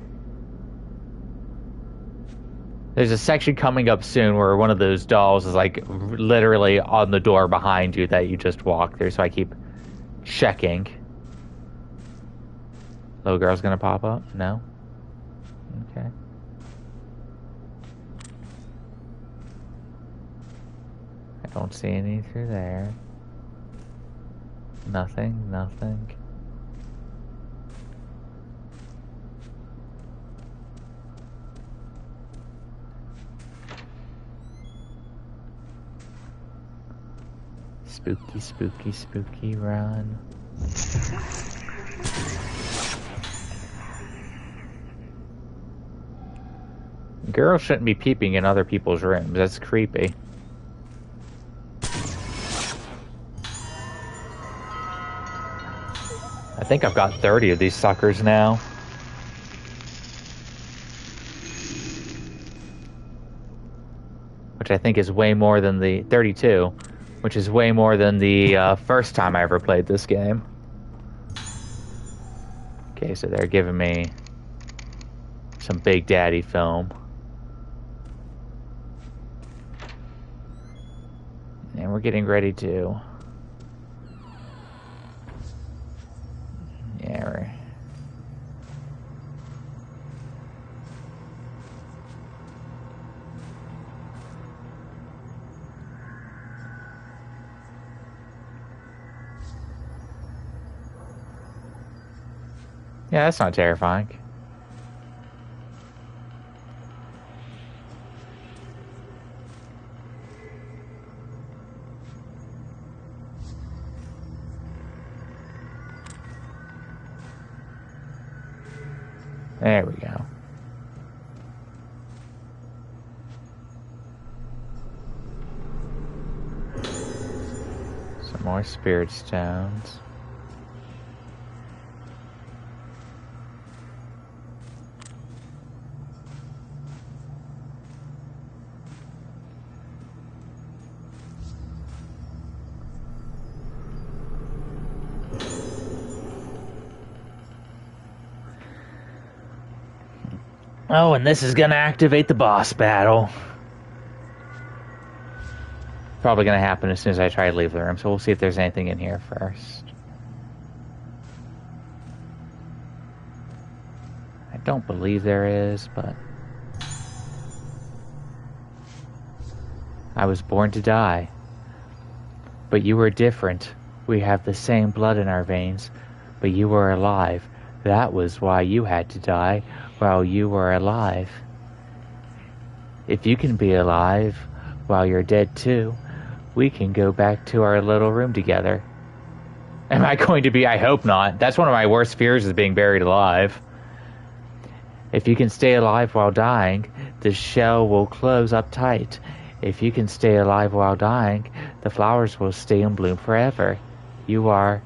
There's a section coming up soon where one of those dolls is like literally on the door behind you that you just walk through, so I keep checking. Little girl's gonna pop up? No? Okay. I don't see any through there. Nothing, nothing. Spooky, spooky, spooky, run. Girls shouldn't be peeping in other people's rooms. That's creepy. I think I've got 30 of these suckers now. Which I think is way more than the 32. Which is way more than the first time I ever played this game. Okay, so they're giving me some Big Daddy film. And we're getting ready to... Yeah, we're... Yeah, that's not terrifying. There we go. Some more spirit stones. Oh, and this is gonna activate the boss battle. Probably gonna happen as soon as I try to leave the room, so we'll see if there's anything in here first. I don't believe there is, but... I was born to die. But you were different. We have the same blood in our veins, but you were alive. That was why you had to die while you were alive. If you can be alive while you're dead too, we can go back to our little room together. Am I going to be? I hope not. That's one of my worst fears, is being buried alive. If you can stay alive while dying, the shell will close up tight. If you can stay alive while dying, the flowers will stay and bloom forever. You are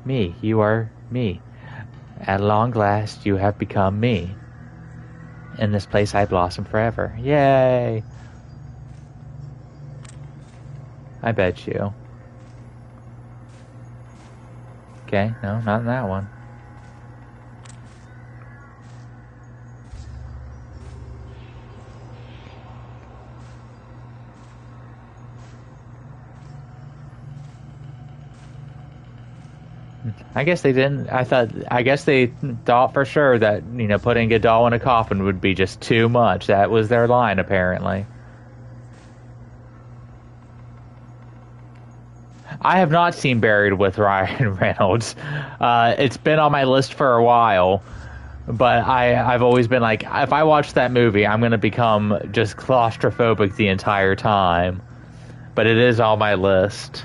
me. You are me. At long last, you have become me. In this place, I blossom forever. Yay! I bet you. Okay, no, not in that one. I guess they didn't. I guess they thought for sure that, you know, putting a doll in a coffin would be just too much. That was their line, apparently. I have not seen Buried with Ryan Reynolds. It's been on my list for a while, but I've always been like, if I watch that movie, I'm going to become just claustrophobic the entire time. But it is on my list.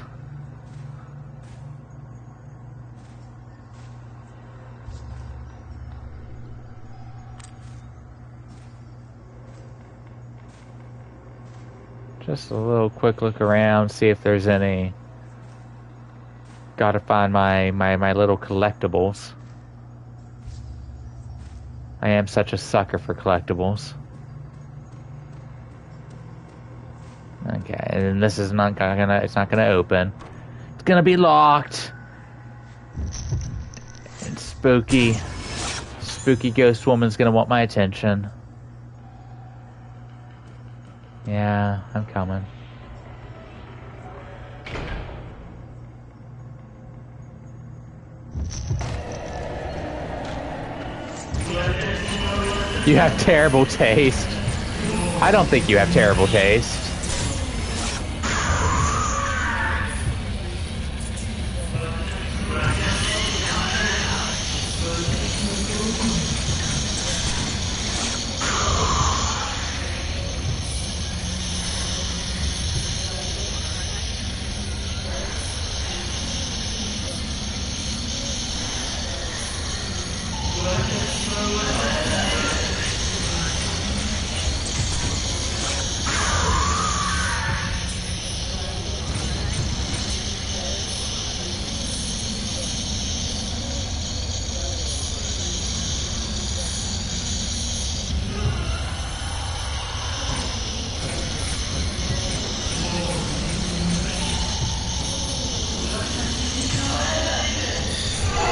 Just a little quick look around, see if there's any. Gotta find my little collectibles. I am such a sucker for collectibles. Okay, and this is not gonna, it's not gonna open. It's gonna be locked. And spooky ghost woman's gonna want my attention. Yeah, I'm coming. You have terrible taste. I don't think you have terrible taste.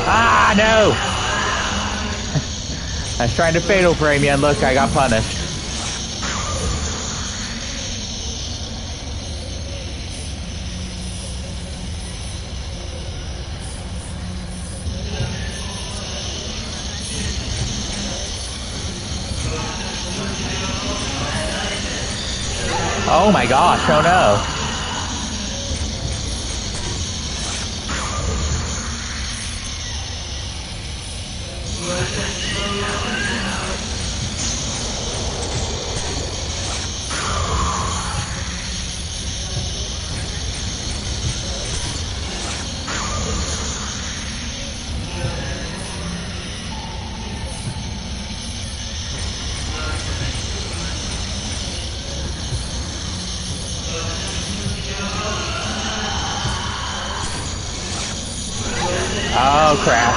Ah, no! I was trying to fatal frame you, and look, I got punished. Oh my gosh, oh no. Oh crap.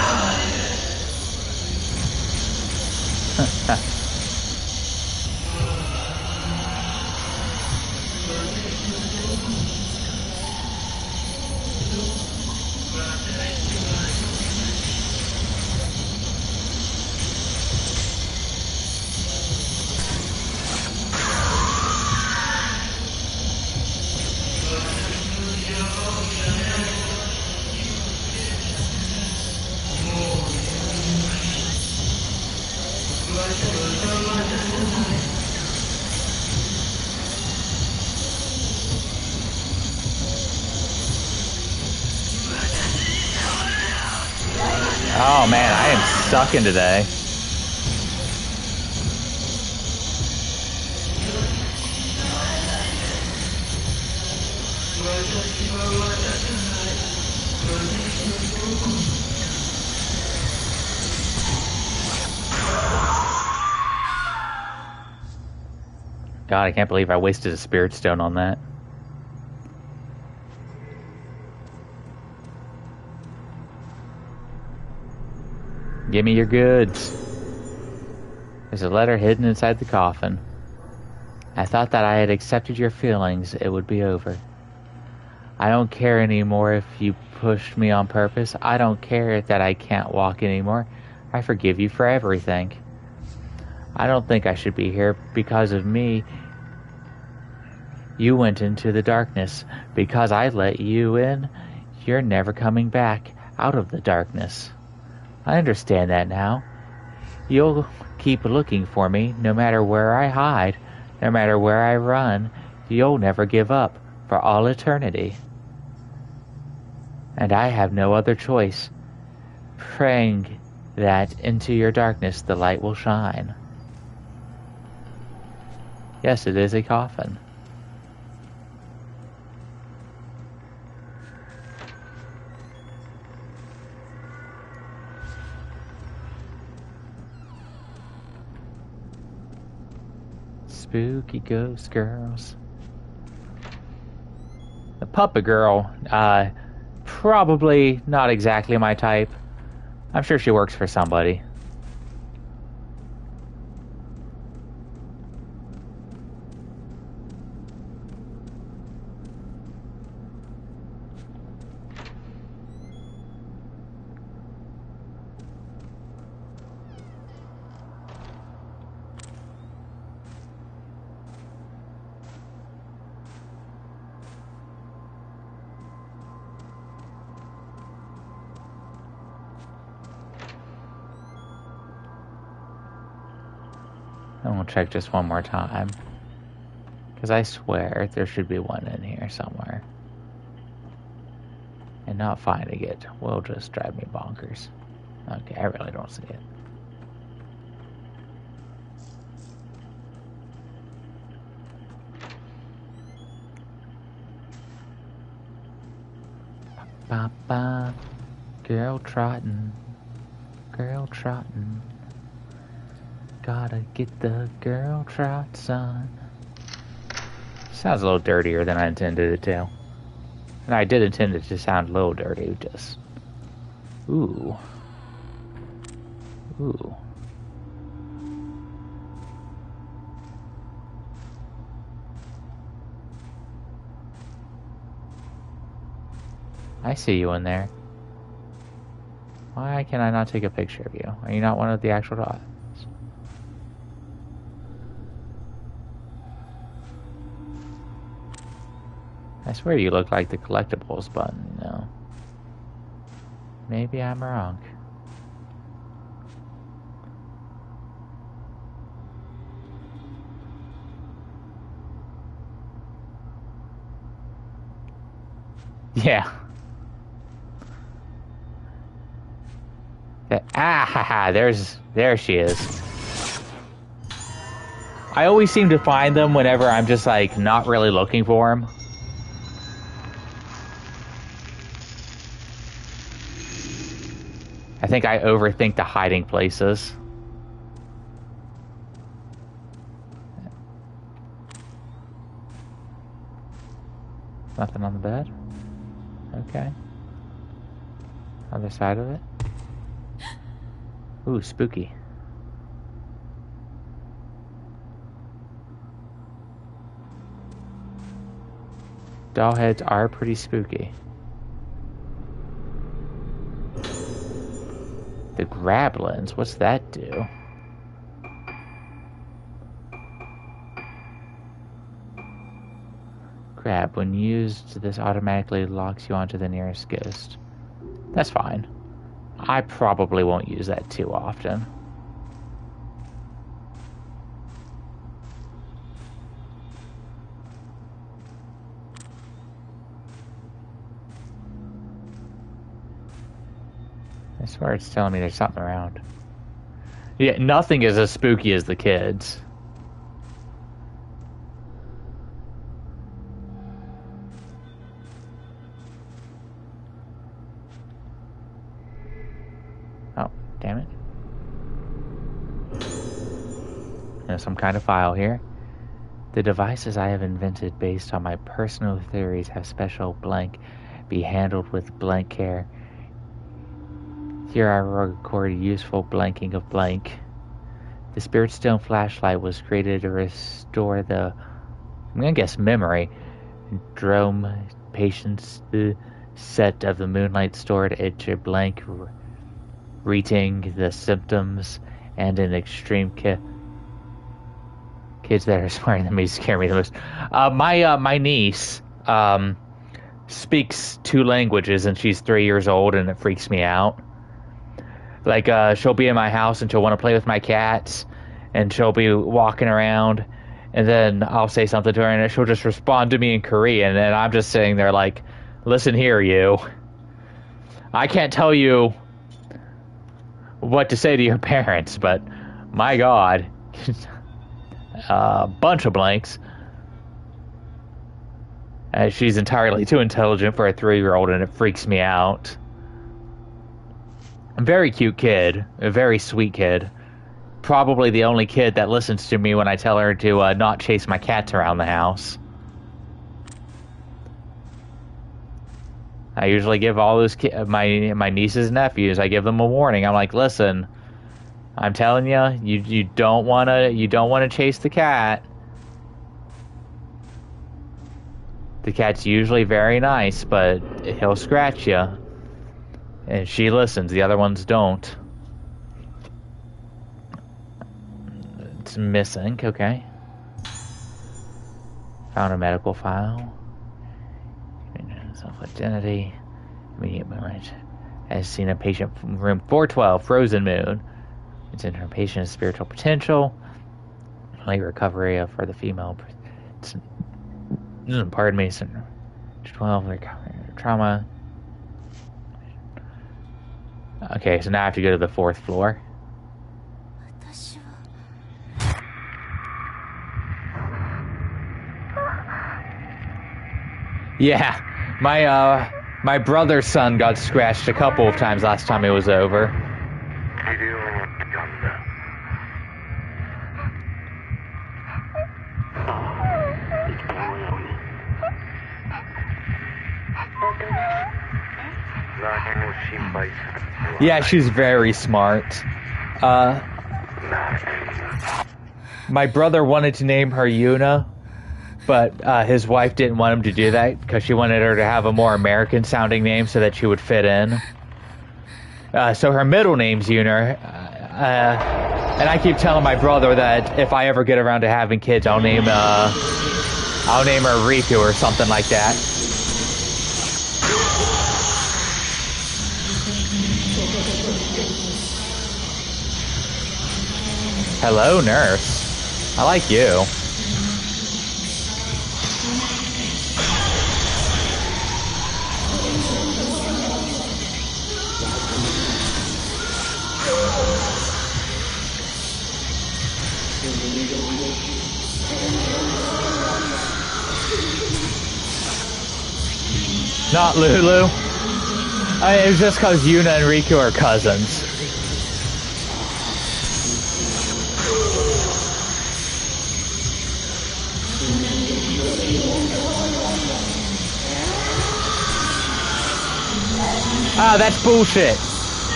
Oh man, I am sucking today. God, I can't believe I wasted a spirit stone on that. Give me your goods. There's a letter hidden inside the coffin. I thought that I had accepted your feelings, it would be over. I don't care anymore if you pushed me on purpose. I don't care that I can't walk anymore. I forgive you for everything. I don't think I should be here because of me. You went into the darkness. Because I let you in, you're never coming back out of the darkness. I understand that now. You'll keep looking for me no matter where I hide, no matter where I run. You'll never give up for all eternity. And I have no other choice, praying that into your darkness the light will shine. Yes, it is a coffin. Spooky ghost girls. The puppet girl, probably not exactly my type. I'm sure she works for somebody. I'm gonna check just one more time. Because I swear there should be one in here somewhere. And not finding it will just drive me bonkers. Okay, I really don't see it. Ba ba, girl trotting, gotta get the girl trots on. Sounds a little dirtier than I intended it to. And I did intend it to sound a little dirty, just... Ooh. Ooh. I see you in there. Why can I not take a picture of you? Are you not one of the actual dots? I swear you look like the collectibles button, no. Maybe I'm wrong. Yeah. There she is. I always seem to find them whenever I'm just like not really looking for them. I think I overthink the hiding places. Nothing on the bed? Okay. Other side of it? Ooh, spooky. Doll heads are pretty spooky. The grablins, what's that do? Grab, when used, this automatically locks you onto the nearest ghost. That's fine. I probably won't use that too often. I swear it's telling me there's something around. Yeah, nothing is as spooky as the kids. Oh, damn it. There's some kind of file here. The devices I have invented based on my personal theories have special blank be handled with blank care. Here I record useful blanking of blank. The Spirit Stone flashlight was created to restore the, I'm gonna guess, memory. Drome patients the set of the moonlight stored at your blank, reading the symptoms and in extreme kids that are swearing at me scare me the most. My niece speaks 2 languages and she's 3 years old and it freaks me out. Like, she'll be in my house and she'll want to play with my cats, and she'll be walking around, and then I'll say something to her, and she'll just respond to me in Korean, and I'm just sitting there like, listen here, you. I can't tell you what to say to your parents, but my God. A bunch of blanks. She's entirely too intelligent for a 3-year-old, and it freaks me out. A very cute kid, a very sweet kid. Probably the only kid that listens to me when I tell her to not chase my cats around the house. I usually give all those my nieces and nephews, I give them a warning. I'm like, listen, I'm telling you, you don't wanna chase the cat. The cat's usually very nice, but he'll scratch you. And she listens, the other ones don't. It's missing, okay. Found a medical file. Self-identity. Immediate moment. Has seen a patient from room 412, Frozen Moon. It's in her patient's spiritual potential. late recovery for the female. Pardon me, 12 trauma. Okay, so now I have to go to the 4th floor. Yeah, my brother's son got scratched a couple of times last time it was over. Yeah, she's very smart. My brother wanted to name her Yuna, but his wife didn't want him to do that because she wanted her to have a more American-sounding name so that she would fit in. So her middle name's Yuna, and I keep telling my brother that if I ever get around to having kids, I'll name her Riku or something like that. Hello, nurse. I like you. Not Lulu. It was just because Yuna and Riku are cousins. Ah, that's bullshit.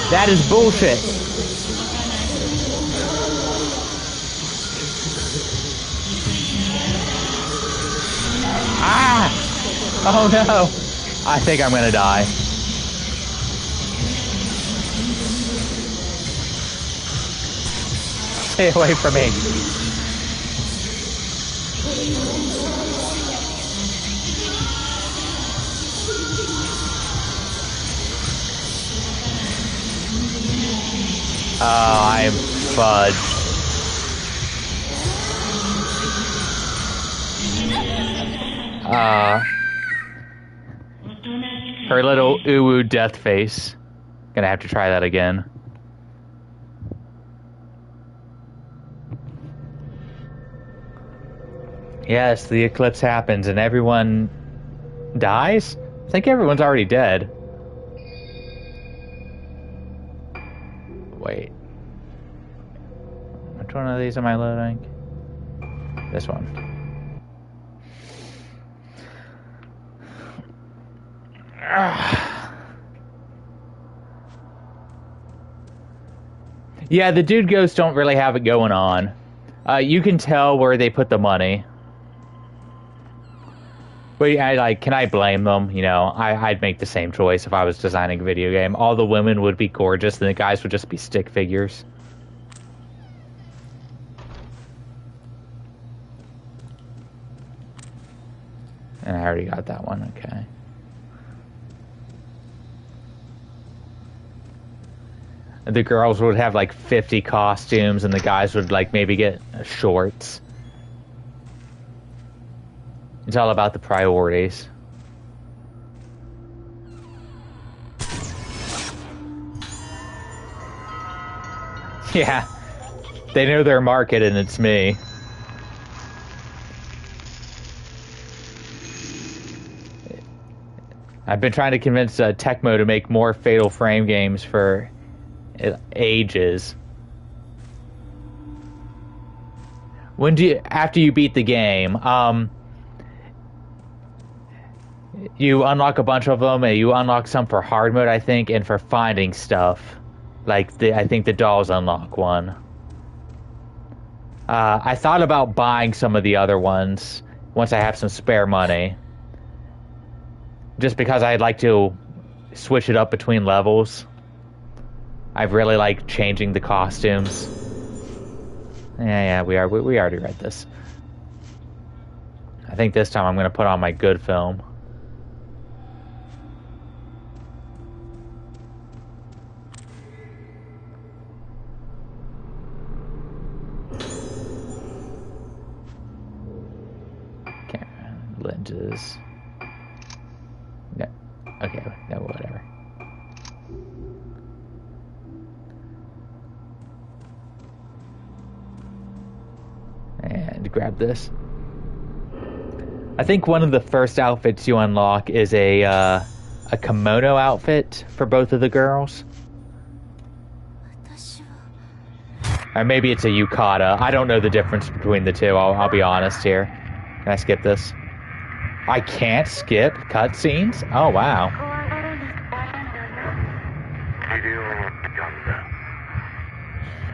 That is bullshit. Ah! Oh no! I think I'm gonna die. Stay away from me. Oh, I am fudged. Her little uwu death face. Gonna have to try that again. Yes, the eclipse happens and everyone dies? I think everyone's already dead. Wait. Which one of these am I loading? This one. Yeah, the dude ghosts don't really have it going on. You can tell where they put the money. But can I blame them? You know, I'd make the same choice if I was designing a video game. All the women would be gorgeous, and the guys would just be stick figures. And I already got that one, okay. The girls would have like 50 costumes, and the guys would like maybe get shorts. It's all about the priorities. Yeah, they know their market, and it's me. I've been trying to convince Tecmo to make more Fatal Frame games for ages. When do you, after you beat the game, you unlock a bunch of them, and you unlock some for hard mode, I think, and for finding stuff. Like, I think the dolls unlock one. I thought about buying some of the other ones once I have some spare money. Just because I'd like to switch it up between levels. I really like changing the costumes. Yeah, we already read this. I think this time I'm going to put on my good film. challenges. No. Okay, no, whatever. And grab this. I think one of the first outfits you unlock is a kimono outfit for both of the girls. Or maybe it's a yukata. I don't know the difference between the two. I'll be honest here. Can I skip this? I can't skip cutscenes? Oh, wow.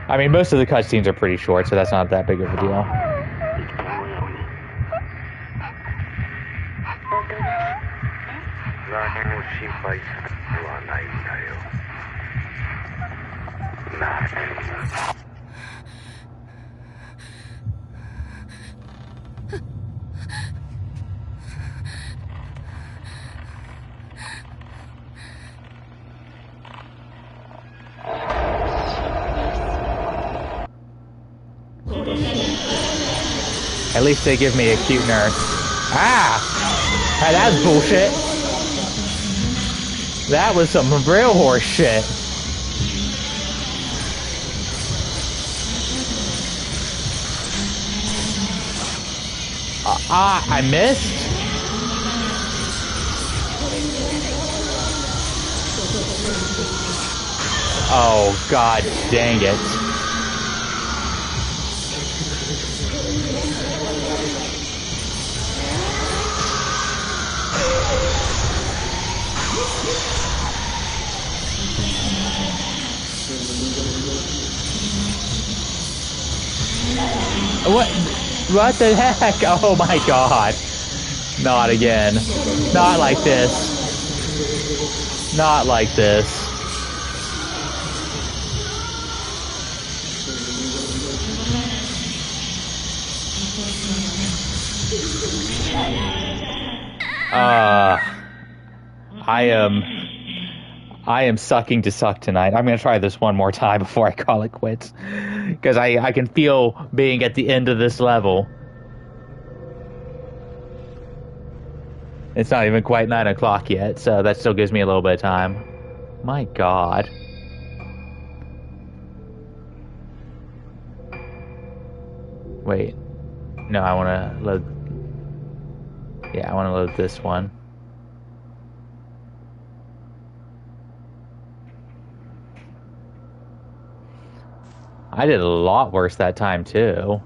I mean, most of the cutscenes are pretty short, so that's not that big of a deal. At least they give me a cute nurse. Ah! Hey, that's bullshit. That was some real horse shit. I missed? Oh, god dang it. What the heck? Oh my god. Not again. Not like this. Not like this. I am sucking to suck tonight. I'm gonna try this one more time before I call it quits. Because I can feel being at the end of this level. It's not even quite 9 o'clock yet, so that still gives me a little bit of time. My god. Wait. No, I want to load... Yeah, I want to load this one. I did a lot worse that time, too.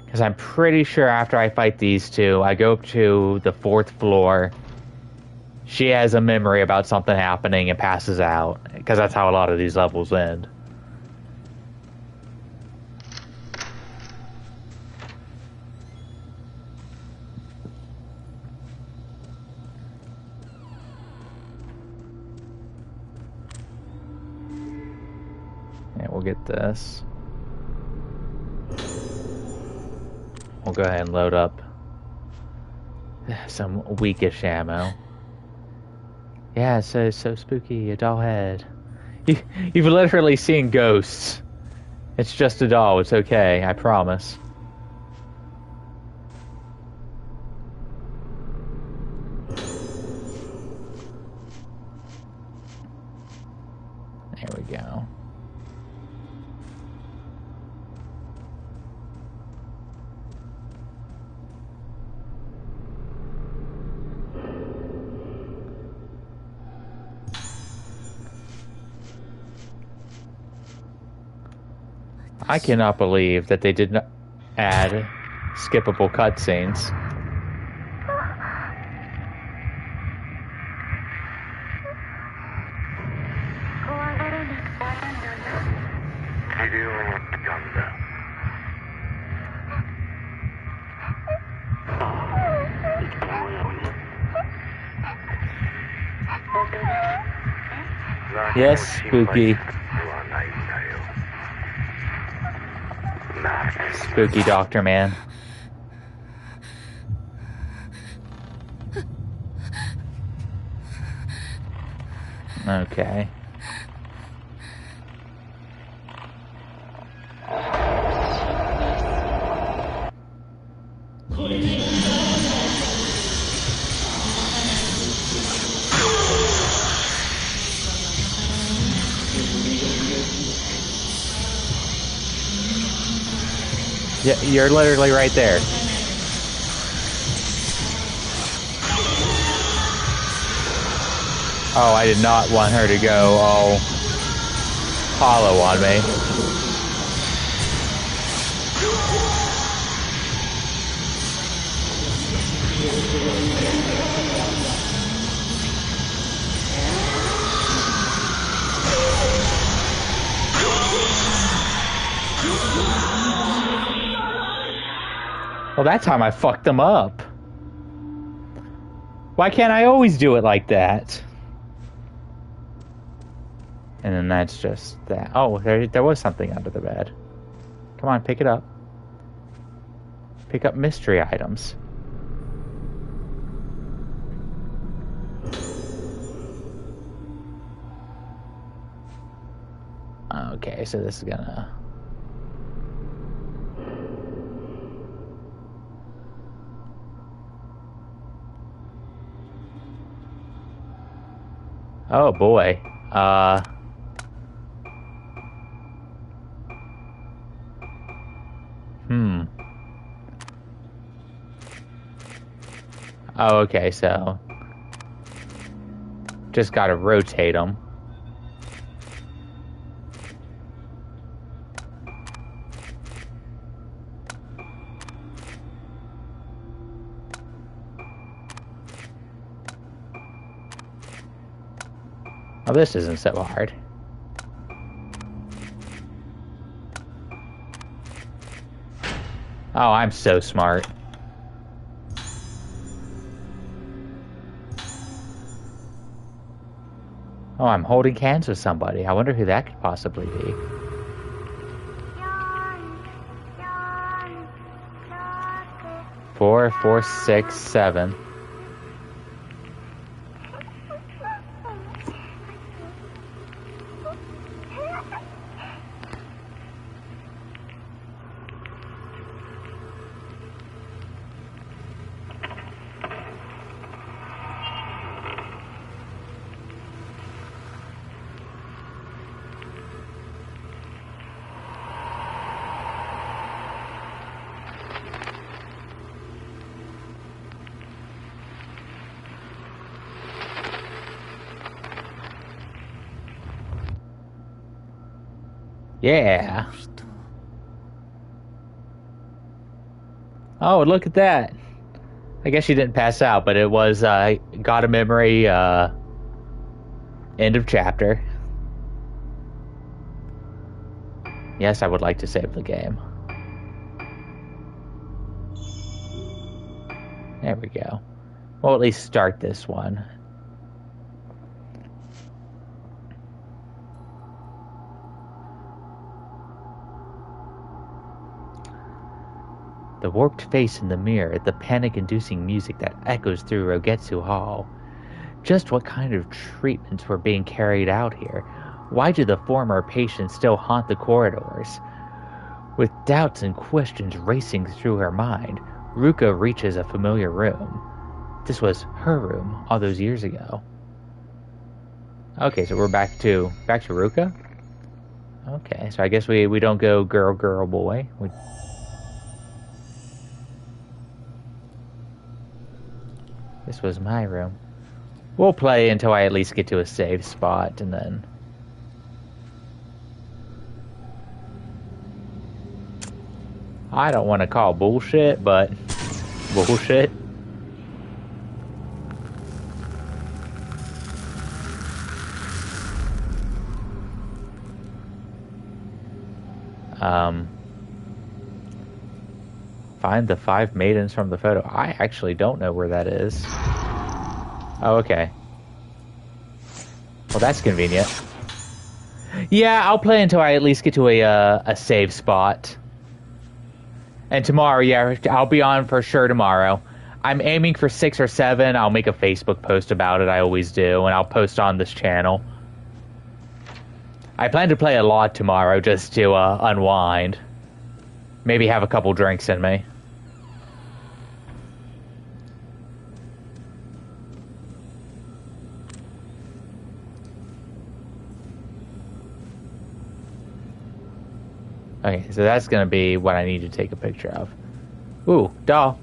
Because I'm pretty sure after I fight these two, I go up to the 4th floor. She has a memory about something happening and passes out. Because that's how a lot of these levels end. And we'll get this. We'll go ahead and load up some weakish ammo. Yeah, it's so spooky, a doll head. You've literally seen ghosts. It's just a doll, it's okay, I promise. There we go. I cannot believe that they did not add skippable cutscenes. Yes, spooky. Spooky doctor man. Okay. Yeah, you're literally right there. Oh, I did not want her to go all hollow on me. Well, that time I fucked them up. Why can't I always do it like that? And then that's just that. Oh, there was something under the bed. Come on, pick it up. Pick up mystery items. Okay, so this is gonna... Oh boy. Oh, okay, so... Just gotta rotate them. Oh, this isn't so hard. Oh, I'm so smart. Oh, I'm holding hands with somebody. I wonder who that could possibly be. Four, 4, 6, 7. Yeah. Oh, look at that. I guess she didn't pass out, but it was got a memory end of chapter. Yes, I would like to save the game. There we go. We'll at least start this one. The warped face in the mirror, the panic-inducing music that echoes through Rogetsu Hall. Just what kind of treatments were being carried out here? Why do the former patients still haunt the corridors? With doubts and questions racing through her mind, Ruka reaches a familiar room. This was her room all those years ago. Okay, so we're back to Ruka? Okay, so I guess we don't go girl, girl, boy. This was my room. We'll play until I at least get to a safe spot, and then... I don't want to call bullshit, but... bullshit. Find the 5 maidens from the photo. I actually don't know where that is. Oh, okay. Well, that's convenient. Yeah, I'll play until I at least get to a save spot. And tomorrow, yeah, I'll be on for sure tomorrow. I'm aiming for 6 or 7. I'll make a Facebook post about it. I always do, and I'll post on this channel. I plan to play a lot tomorrow just to unwind. Maybe have a couple drinks in me. Okay, so that's gonna be what I need to take a picture of. Ooh, doll.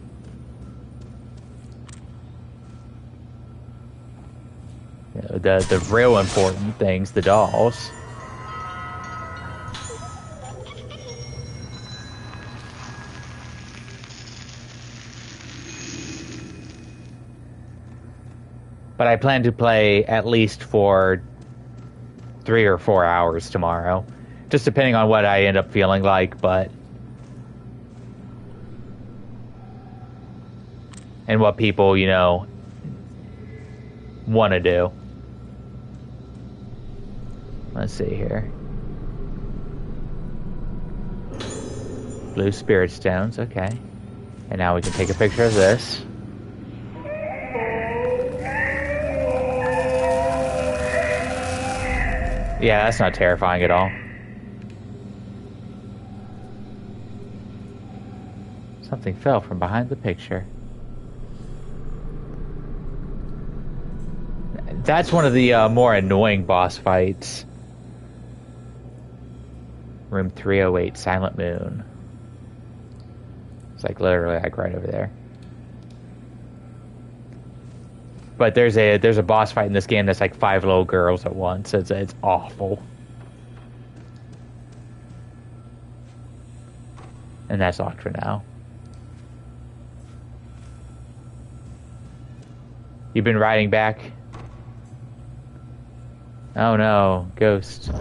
You know, the real important things, the dolls. But I plan to play at least for 3 or 4 hours tomorrow. Just depending on what I end up feeling like, but... And what people, you know, want to do. Let's see here. Blue spirit stones, okay. And now we can take a picture of this. Yeah, that's not terrifying at all. Something fell from behind the picture. That's one of the more annoying boss fights. Room 308, Silent Moon. It's like literally like right over there. But there's a boss fight in this game that's like 5 little girls at once. It's awful. And that's locked for now. You've been riding back? Oh no, ghost.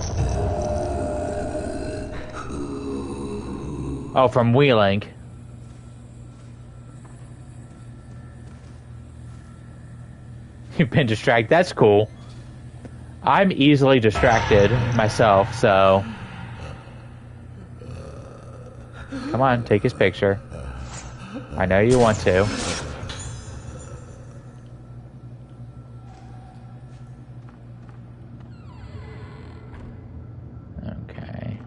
Oh, from wheeling. You've been distracted. That's cool. I'm easily distracted myself, so... Come on, take his picture. I know you want to. Okay.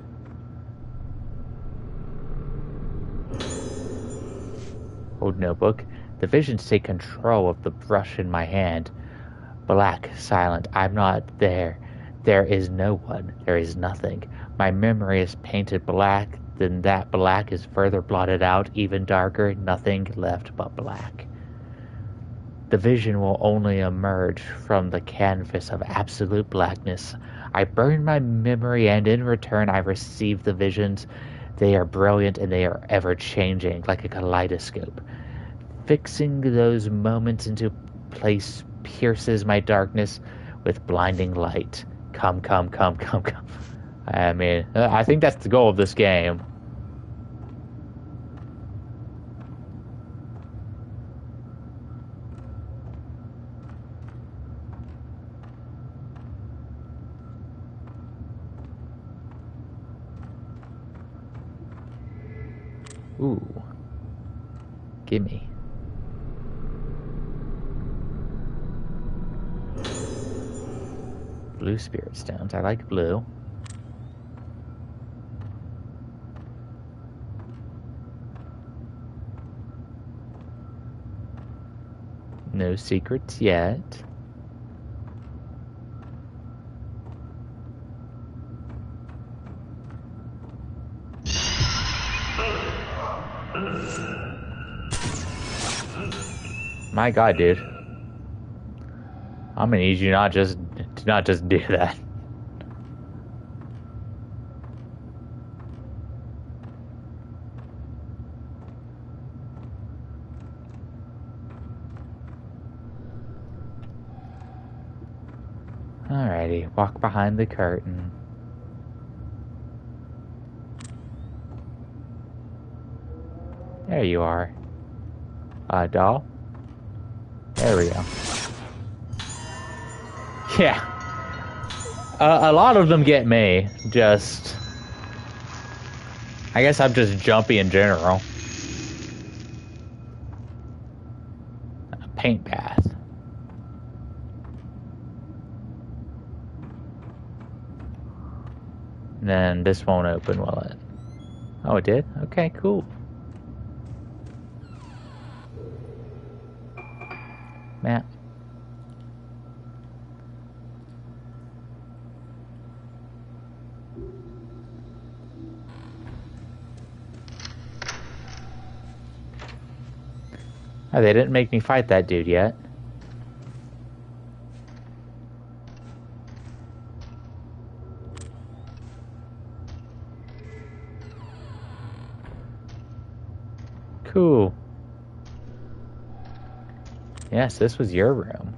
Old notebook. The visions take control of the brush in my hand. Black, silent. I'm not there. There is no one. There is nothing. My memory is painted black. Then that black is further blotted out, even darker. Nothing left but black. The vision will only emerge from the canvas of absolute blackness. I burn my memory, and in return I receive the visions. They are brilliant, and they are ever-changing, like a kaleidoscope. Fixing those moments into place pierces my darkness with blinding light. Come. I mean, I think that's the goal of this game. Ooh. Gimme. Blue spirit stones. I like blue. No secrets yet. My God, dude. I'm gonna need you not just do that. Alrighty, walk behind the curtain. There you are. Doll? There we go. Yeah. A lot of them get me. Just... I guess I'm just jumpy in general. A paint bath. And then this won't open, will it? Oh, it did? Okay, cool. Map. Oh, they didn't make me fight that dude yet. Cool. Yes, this was your room.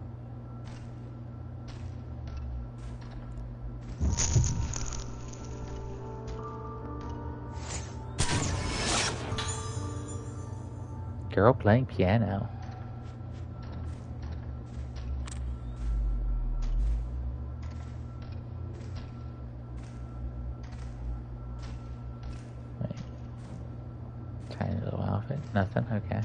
Girl playing piano. Wait. Tiny little outfit. Nothing? Okay.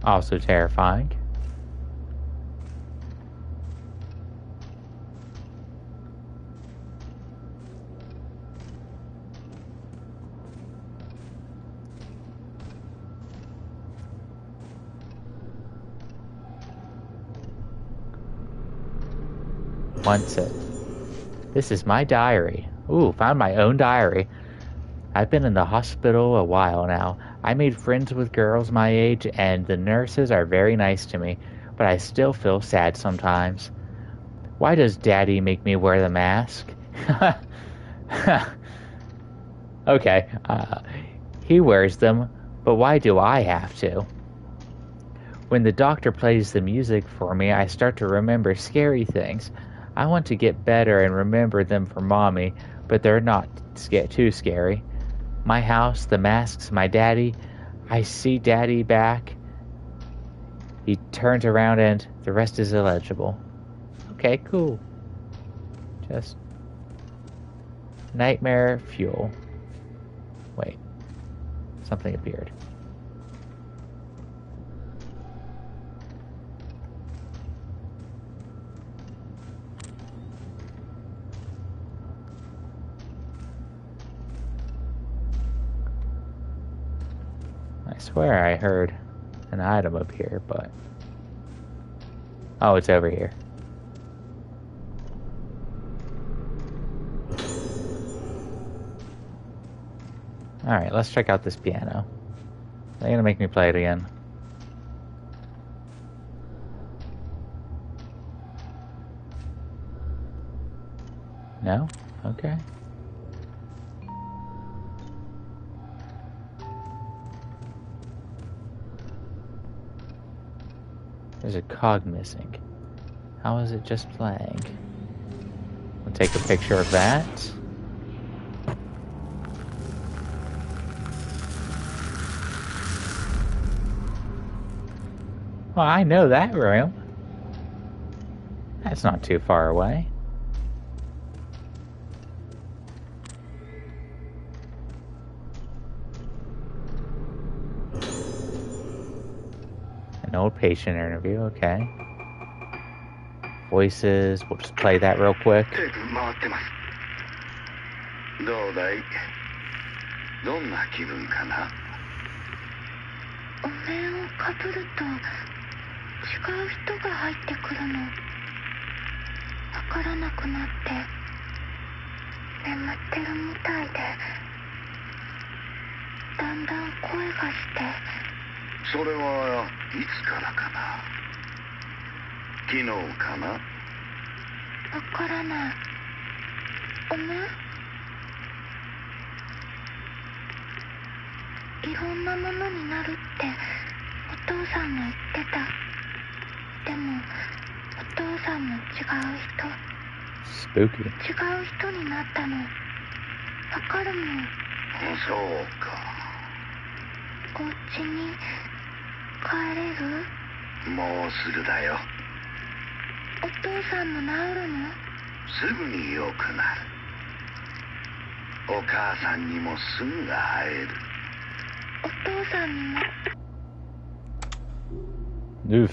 Also terrifying. Once it. This is my diary. Ooh, found my own diary. I've been in the hospital a while now. I made friends with girls my age, and the nurses are very nice to me, but I still feel sad sometimes. Why does Daddy make me wear the mask? Okay, he wears them, but why do I have to? When the doctor plays the music for me, I start to remember scary things. I want to get better and remember them for Mommy, but they're not too scary. My house, the masks, my daddy. I see Daddy back. He turns around and the rest is illegible. Okay, cool. Just nightmare fuel. Wait. Something appeared. I swear I heard an item up here, but... Oh, it's over here. Alright, let's check out this piano. They're gonna make me play it again. No? Okay. There's a cog missing. How is it just playing? We'll take a picture of that. Well, I know that room. That's not too far away. An old patient interview, okay. Voices, we'll just play that real quick. どうだいどんな気分かなお面をかぶると違う人が入ってくるのわからなくなって眠ってるみたいでだんだん声がしてそれはいつからかな昨日かなわからないお面いろんなものになるってお父さんが言ってたでもお父さんも違う人 Spooky. 違う人になったのわかるもんそうかお家に帰れるもうすぐだよおお父さんも治るの？すぐに良くなる。お母さんにもすぐ会える。お父さんにも。 Oof.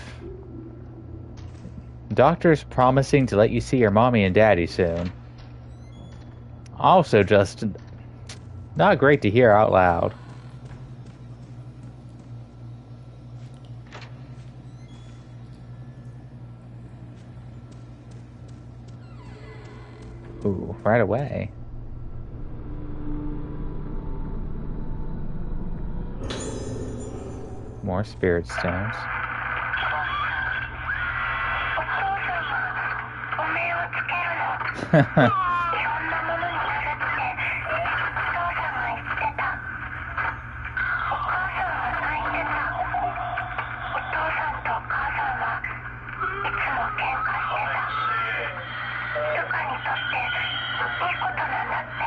Doctor's promising to let you see your mommy and daddy soon. Also just not great to hear out loud. Ooh, right away. More spirit stones. お面をつけるの。いろんなものになるってお父さんが言ってた。お母さんは泣いてた。お父さんとお母さんはいつも喧嘩してた。ルカにとっていいことなんだって。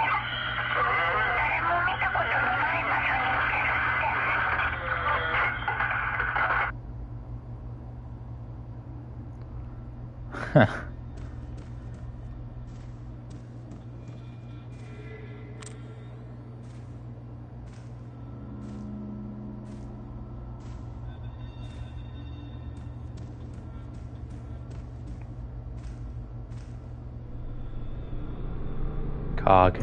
誰も見たことのない場所に行けるって。Cog.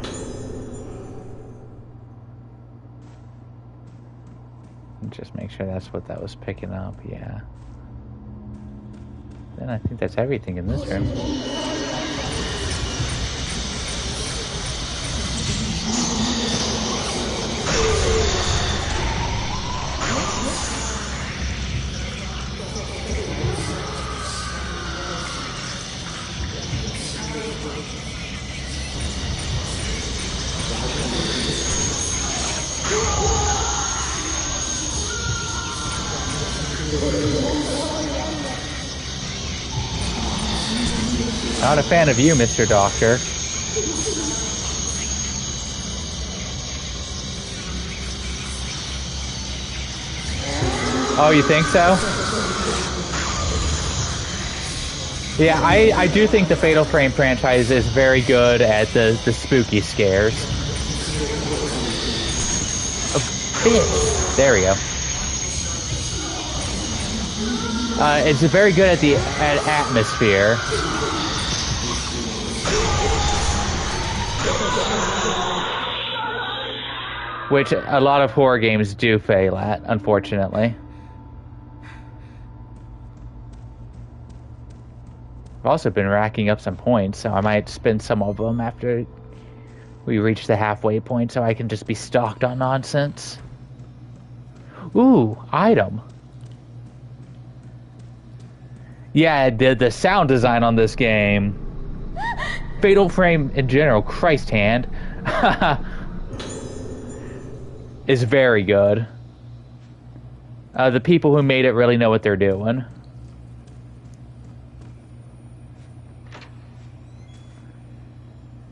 Just make sure that's what that was picking up, yeah. Then I think that's everything in this room. Not a fan of you, Mr. Doctor. Oh, you think so? Yeah, I do think the Fatal Frame franchise is very good at the spooky scares. Oh, there we go. It's very good at atmosphere. Which a lot of horror games do fail at, unfortunately. I've also been racking up some points, so I might spend some of them after we reach the halfway point so I can just be stocked on nonsense. Ooh, item. Yeah, the sound design on this game. Fatal Frame in general, Christ hand. Is very good. The people who made it really know what they're doing.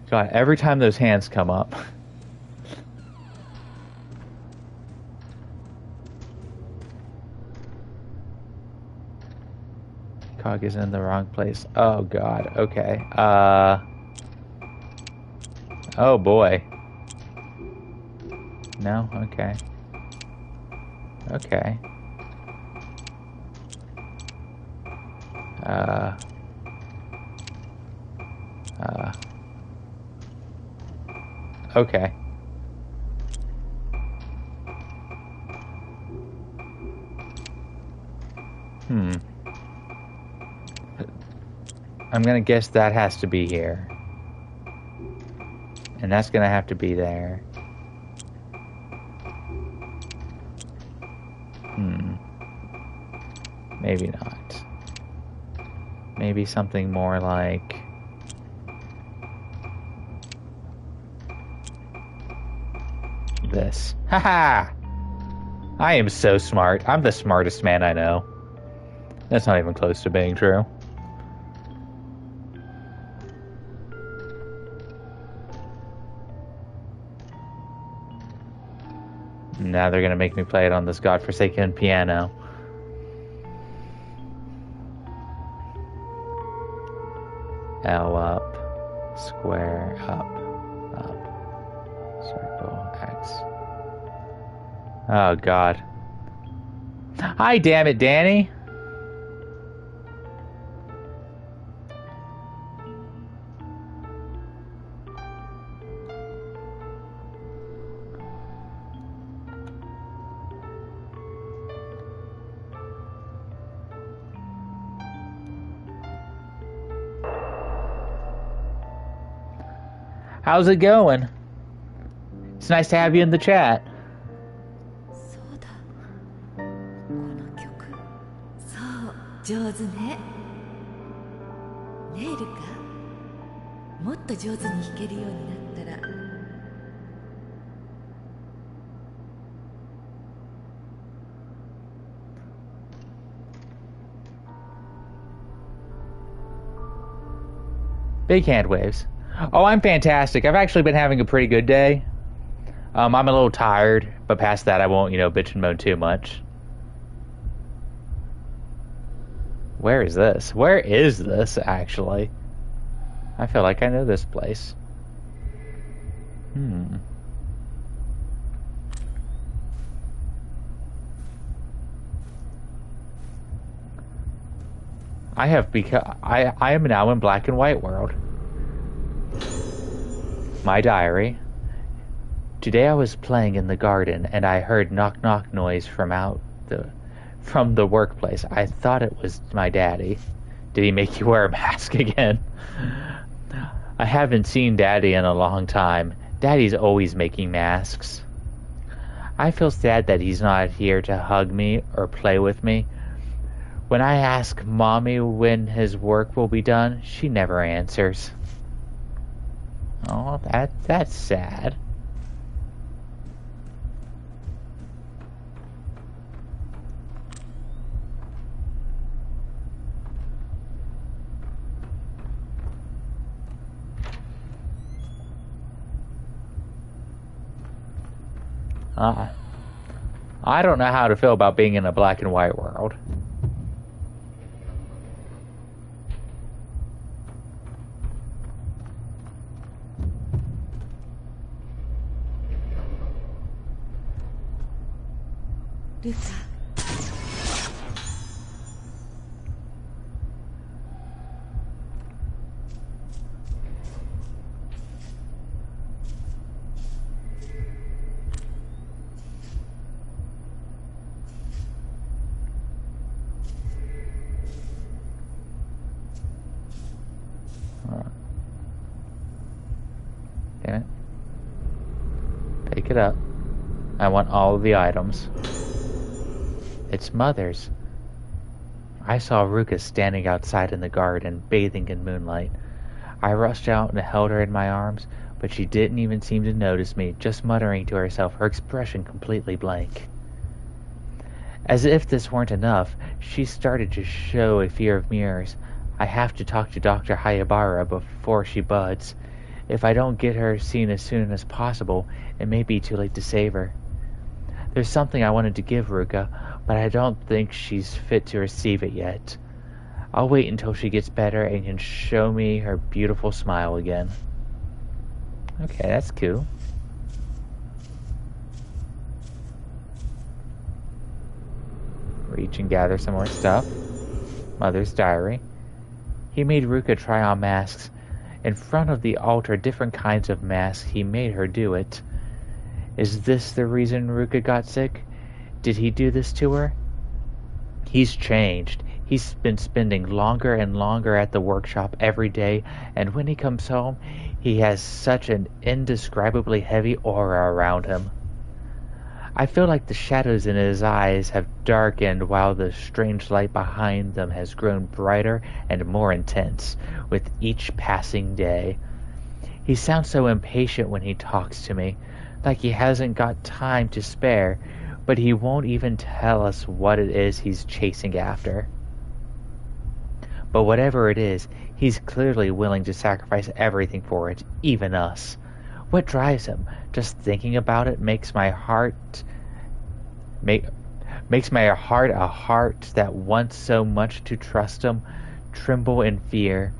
God, every time those hands come up. Cog is in the wrong place. Oh God, okay. Oh boy. No? Okay. Okay. Okay. I'm gonna guess that has to be here. And that's gonna have to be there. Maybe not. Maybe something more like... this. Haha! I am so smart. I'm the smartest man I know. That's not even close to being true. Now they're gonna make me play it on this godforsaken piano. L up, square up, circle X. Oh God. Hi, damn it, Danny. How's it going? It's nice to have you in the chat. そうだ。この曲。そう、上手ね。ねえルカ、もっと上手に弾けるようになったら。Big hand waves. Oh, I'm fantastic. I've actually been having a pretty good day. I'm a little tired, but past that I won't, bitch and moan too much. Where is this? Where is this, actually? I feel like I know this place. I am now in black and white world. My diary. Today I was playing in the garden and I heard knock knock noise from the workplace. I thought it was my daddy. Did he make you wear a mask again? I haven't seen Daddy in a long time. Daddy's always making masks. I feel sad that he's not here to hug me or play with me. When I ask Mommy when his work will be done, she never answers. Oh, that's sad. I don't know how to feel about being in a black and white world. Luca. Damn it. Pick it up. I want all of the items. It's Mother's. I saw Ruka standing outside in the garden, bathing in moonlight. I rushed out and held her in my arms, but she didn't even seem to notice me, just muttering to herself, her expression completely blank. As if this weren't enough, she started to show a fear of mirrors. I have to talk to Dr. Hayabara before she buds. If I don't get her seen as soon as possible, it may be too late to save her. There's something I wanted to give Ruka, but I don't think she's fit to receive it yet. I'll wait until she gets better and can show me her beautiful smile again. Okay, that's cool. Reach and gather some more stuff. Mother's diary. He made Ruka try on masks. In front of the altar, different kinds of masks. He made her do it. Is this the reason Ruka got sick? Did he do this to her? He's changed. He's been spending longer and longer at the workshop every day, and when he comes home, he has such an indescribably heavy aura around him. I feel like the shadows in his eyes have darkened while the strange light behind them has grown brighter and more intense with each passing day. He sounds so impatient when he talks to me, like he hasn't got time to spare, but he won't even tell us what it is he's chasing after. But whatever it is, he's clearly willing to sacrifice everything for it, even us. What drives him? Just thinking about it makes my heart a heart that wants so much to trust him tremble in fear.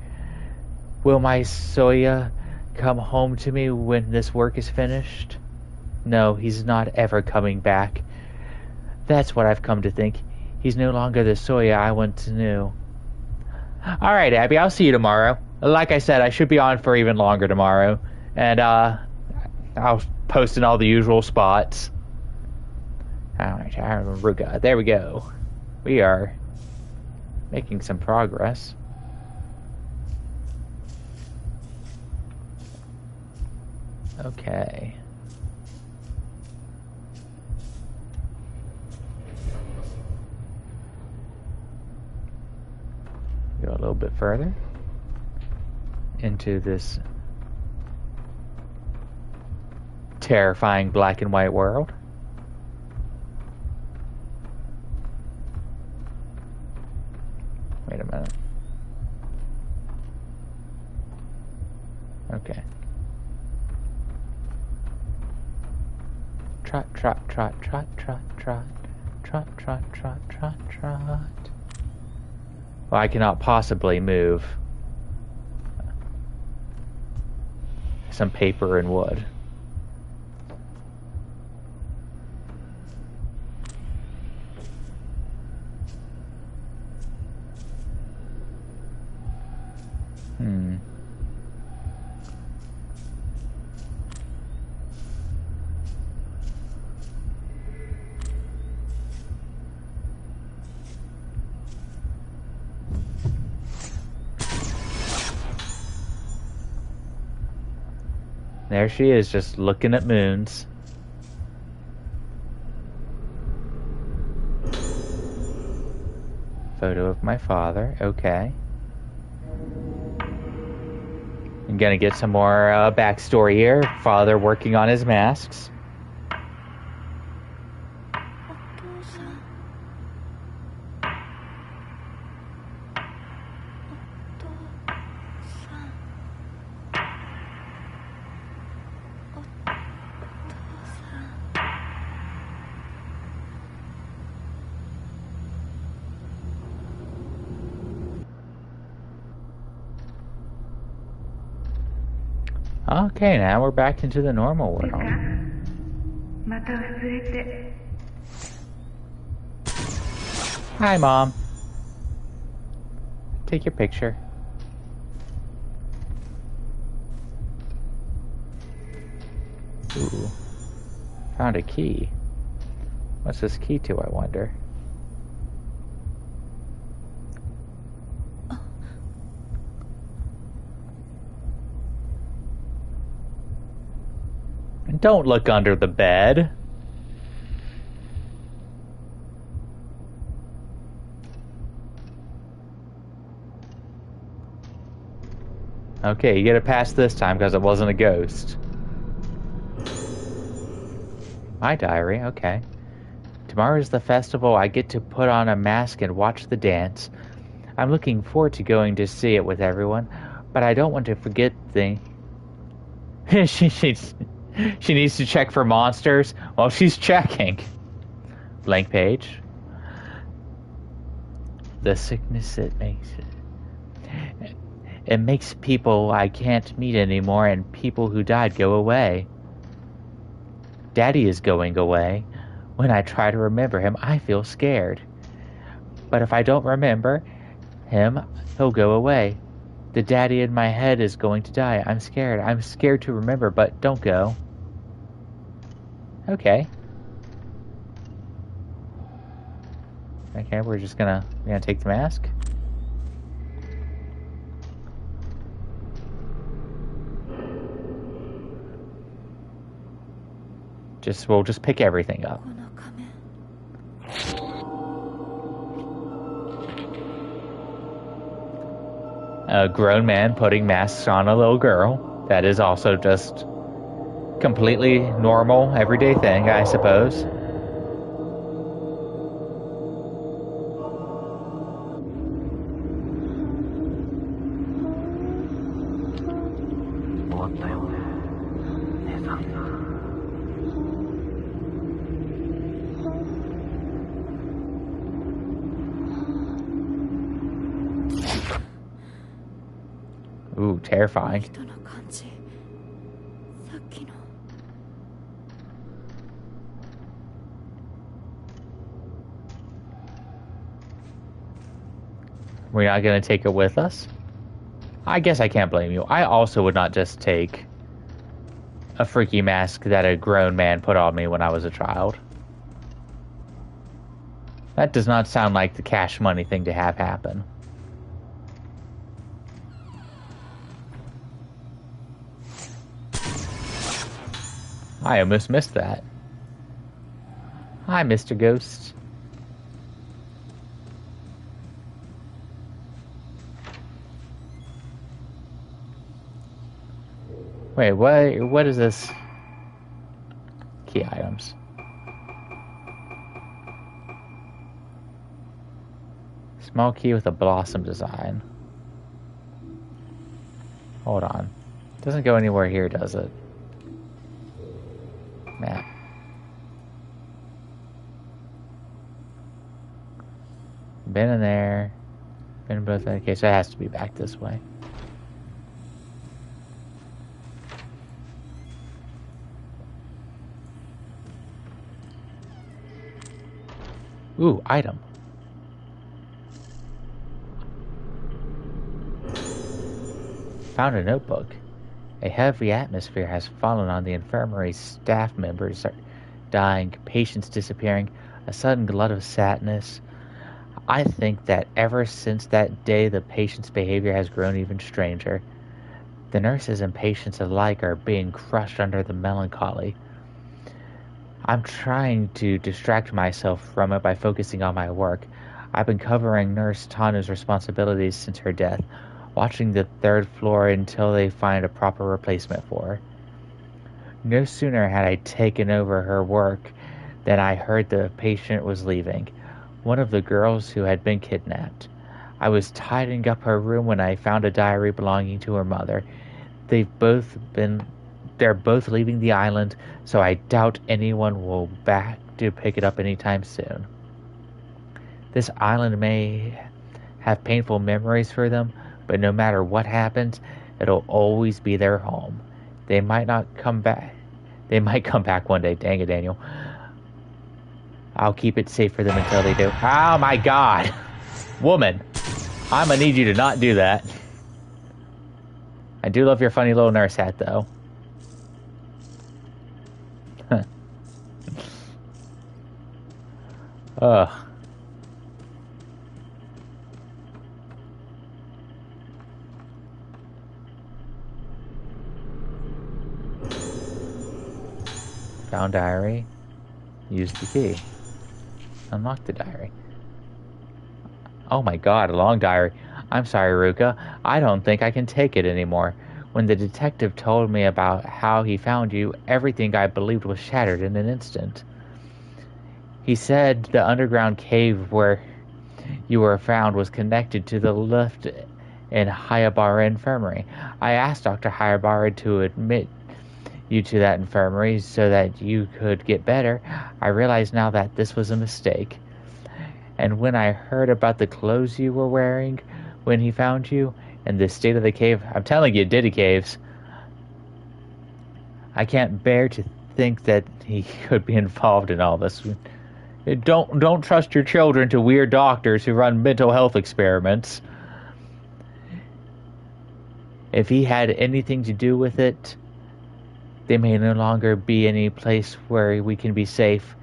Will my Soya come home to me when this work is finished? No, he's not ever coming back. That's what I've come to think. He's no longer the Soya I once knew. Alright, Abby, I'll see you tomorrow. Like I said, I should be on for even longer tomorrow. And, I'll post in all the usual spots. Alright, Ruga. There we go. We are making some progress. Okay. Go a little bit further into this terrifying black and white world. Wait a minute. Okay. Trot, trot, trot, trot, trot, trot, trot, trot, trot, trot, trot. Well, I cannot possibly move some paper and wood. There she is, just looking at moons. Photo of my father. Okay. I'm gonna get some more backstory here. Father working on his masks. Okay, now we're back into the normal world. Hi, Mom. Take your picture. Ooh. Found a key. What's this key to, I wonder? Don't look under the bed. Okay, you get it past this time because it wasn't a ghost. My diary, okay. Tomorrow is the festival. I get to put on a mask and watch the dance. I'm looking forward to going to see it with everyone, but I don't want to forget things. She needs to check for monsters. Well, she's checking. Blank page. The sickness it makes. It makes people I can't meet anymore and people who died go away. Daddy is going away. When I try to remember him, I feel scared. But if I don't remember him, he'll go away. The daddy in my head is going to die. I'm scared. I'm scared to remember, but don't go. Okay. Okay, we're gonna take the mask. We'll just pick everything up. A grown man putting masks on a little girl. That is also just completely normal, everyday thing, I suppose. Ooh, terrifying. We're not going to take it with us? I guess I can't blame you. I also would not just take a freaky mask that a grown man put on me when I was a child. That does not sound like the cash money thing to have happen. I almost missed that. Hi, Mr. Ghost. Wait, what is this? Key items. Small key with a blossom design. Hold on. Doesn't go anywhere here, does it? Map. Been in there. Been in both. Okay, so it has to be back this way. Ooh, item. Found a notebook. A heavy atmosphere has fallen on the infirmary's staff members are dying, patients disappearing, a sudden glut of sadness. I think that ever since that day the patient's behavior has grown even stranger. The nurses and patients alike are being crushed under the melancholy. I'm trying to distract myself from it by focusing on my work. I've been covering Nurse Tanu's responsibilities since her death, watching the third floor until they find a proper replacement for her. No sooner had I taken over her work than I heard the patient was leaving, one of the girls who had been kidnapped. I was tidying up her room when I found a diary belonging to her mother. They're both leaving the island, so I doubt anyone will back to pick it up anytime soon. This island may have painful memories for them, but no matter what happens, it'll always be their home. They might not come back. They might come back one day. Dang it, Daniel. I'll keep it safe for them until they do. Oh my god! Woman! I'm gonna need you to not do that. I do love your funny little nurse hat, though. Ugh. Found diary. Use the key. Unlock the diary. Oh my god, a long diary. I'm sorry, Ruka. I don't think I can take it anymore. When the detective told me about how he found you, everything I believed was shattered in an instant. He said the underground cave where you were found was connected to the lift in Hayabara Infirmary. I asked Dr. Hayabara to admit you to that infirmary so that you could get better. I realize now that this was a mistake. And when I heard about the clothes you were wearing when he found you and the state of the cave, I'm telling you, Diddy Caves, I can't bear to think that he could be involved in all this. Don't trust your children to weird doctors who run mental health experiments. If he had anything to do with it, there may no longer be any place where we can be safe,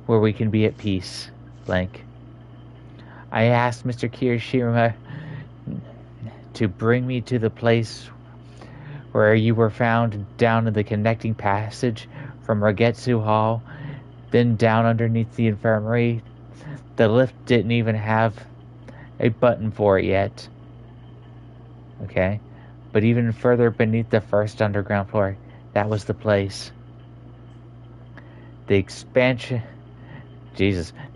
where we can be at peace. Blank. I asked Mr. Kirishima to bring me to the place where you were found down in the connecting passage from Ragetsu Hall, then down underneath the infirmary. The lift didn't even have a button for it yet. Okay? But even further beneath the first underground floor, that was the place. The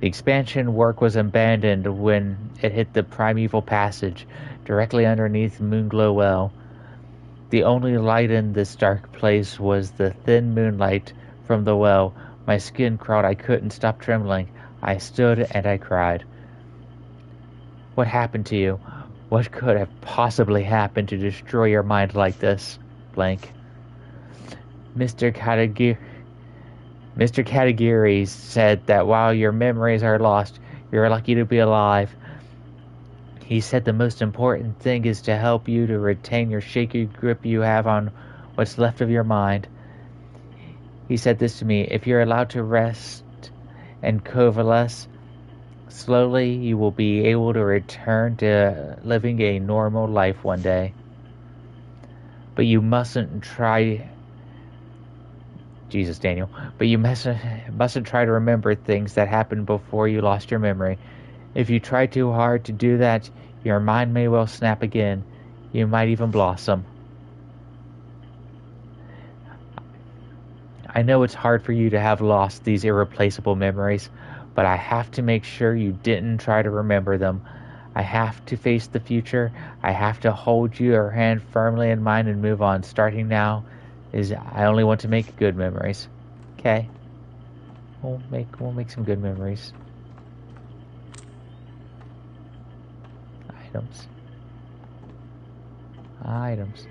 expansion work was abandoned when it hit the primeval passage, directly underneath Moonglow Well. The only light in this dark place was the thin moonlight from the well. My skin crawled. I couldn't stop trembling. I stood and I cried. What happened to you? What could have possibly happened to destroy your mind like this? Blank. Mr. Katagiri. Mr. Katagiri said that while your memories are lost, you're lucky to be alive. He said the most important thing is to help you to retain your shaky grip you have on what's left of your mind. He said this to me: if you're allowed to rest and coalesce, slowly you will be able to return to living a normal life one day. But you mustn't try... Jesus, Daniel. But you mustn't try to remember things that happened before you lost your memory. If you try too hard to do that, your mind may well snap again. You might even blossom. I know it's hard for you to have lost these irreplaceable memories, but I have to make sure you didn't try to remember them. I have to face the future. I have to hold your hand firmly in mine and move on. Starting now I only want to make good memories. Okay. We'll make some good memories. Items. Items.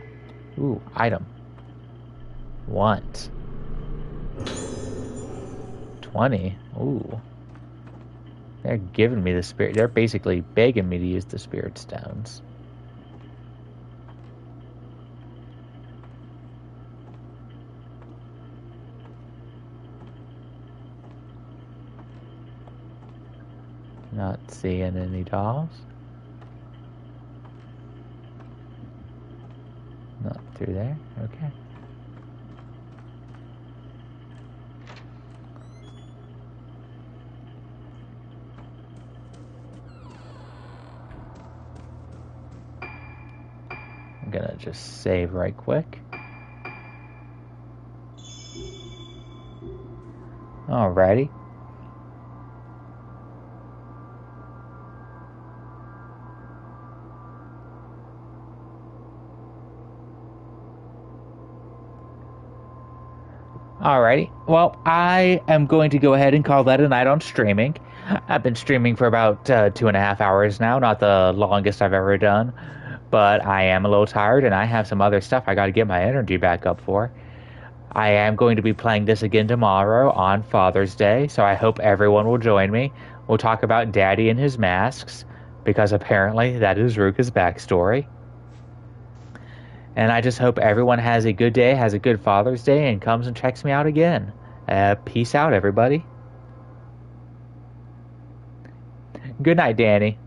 Ooh, item. Want. 20. Ooh. They're giving me the spirit. They're basically begging me to use the spirit stones. Not seeing any dolls. Not through there. Okay. I'm gonna just save right quick. Alrighty. Alrighty. Well, I am going to go ahead and call that a night on streaming. I've been streaming for about 2.5 hours now, not the longest I've ever done, but I am a little tired and I have some other stuff I got to get my energy back up for. I am going to be playing this again tomorrow on Father's Day, so I hope everyone will join me. We'll talk about Daddy and his masks, because apparently that is Ruka's backstory. And I just hope everyone has a good day, has a good Father's Day, and comes and checks me out again. Peace out, everybody. Good night, Danny.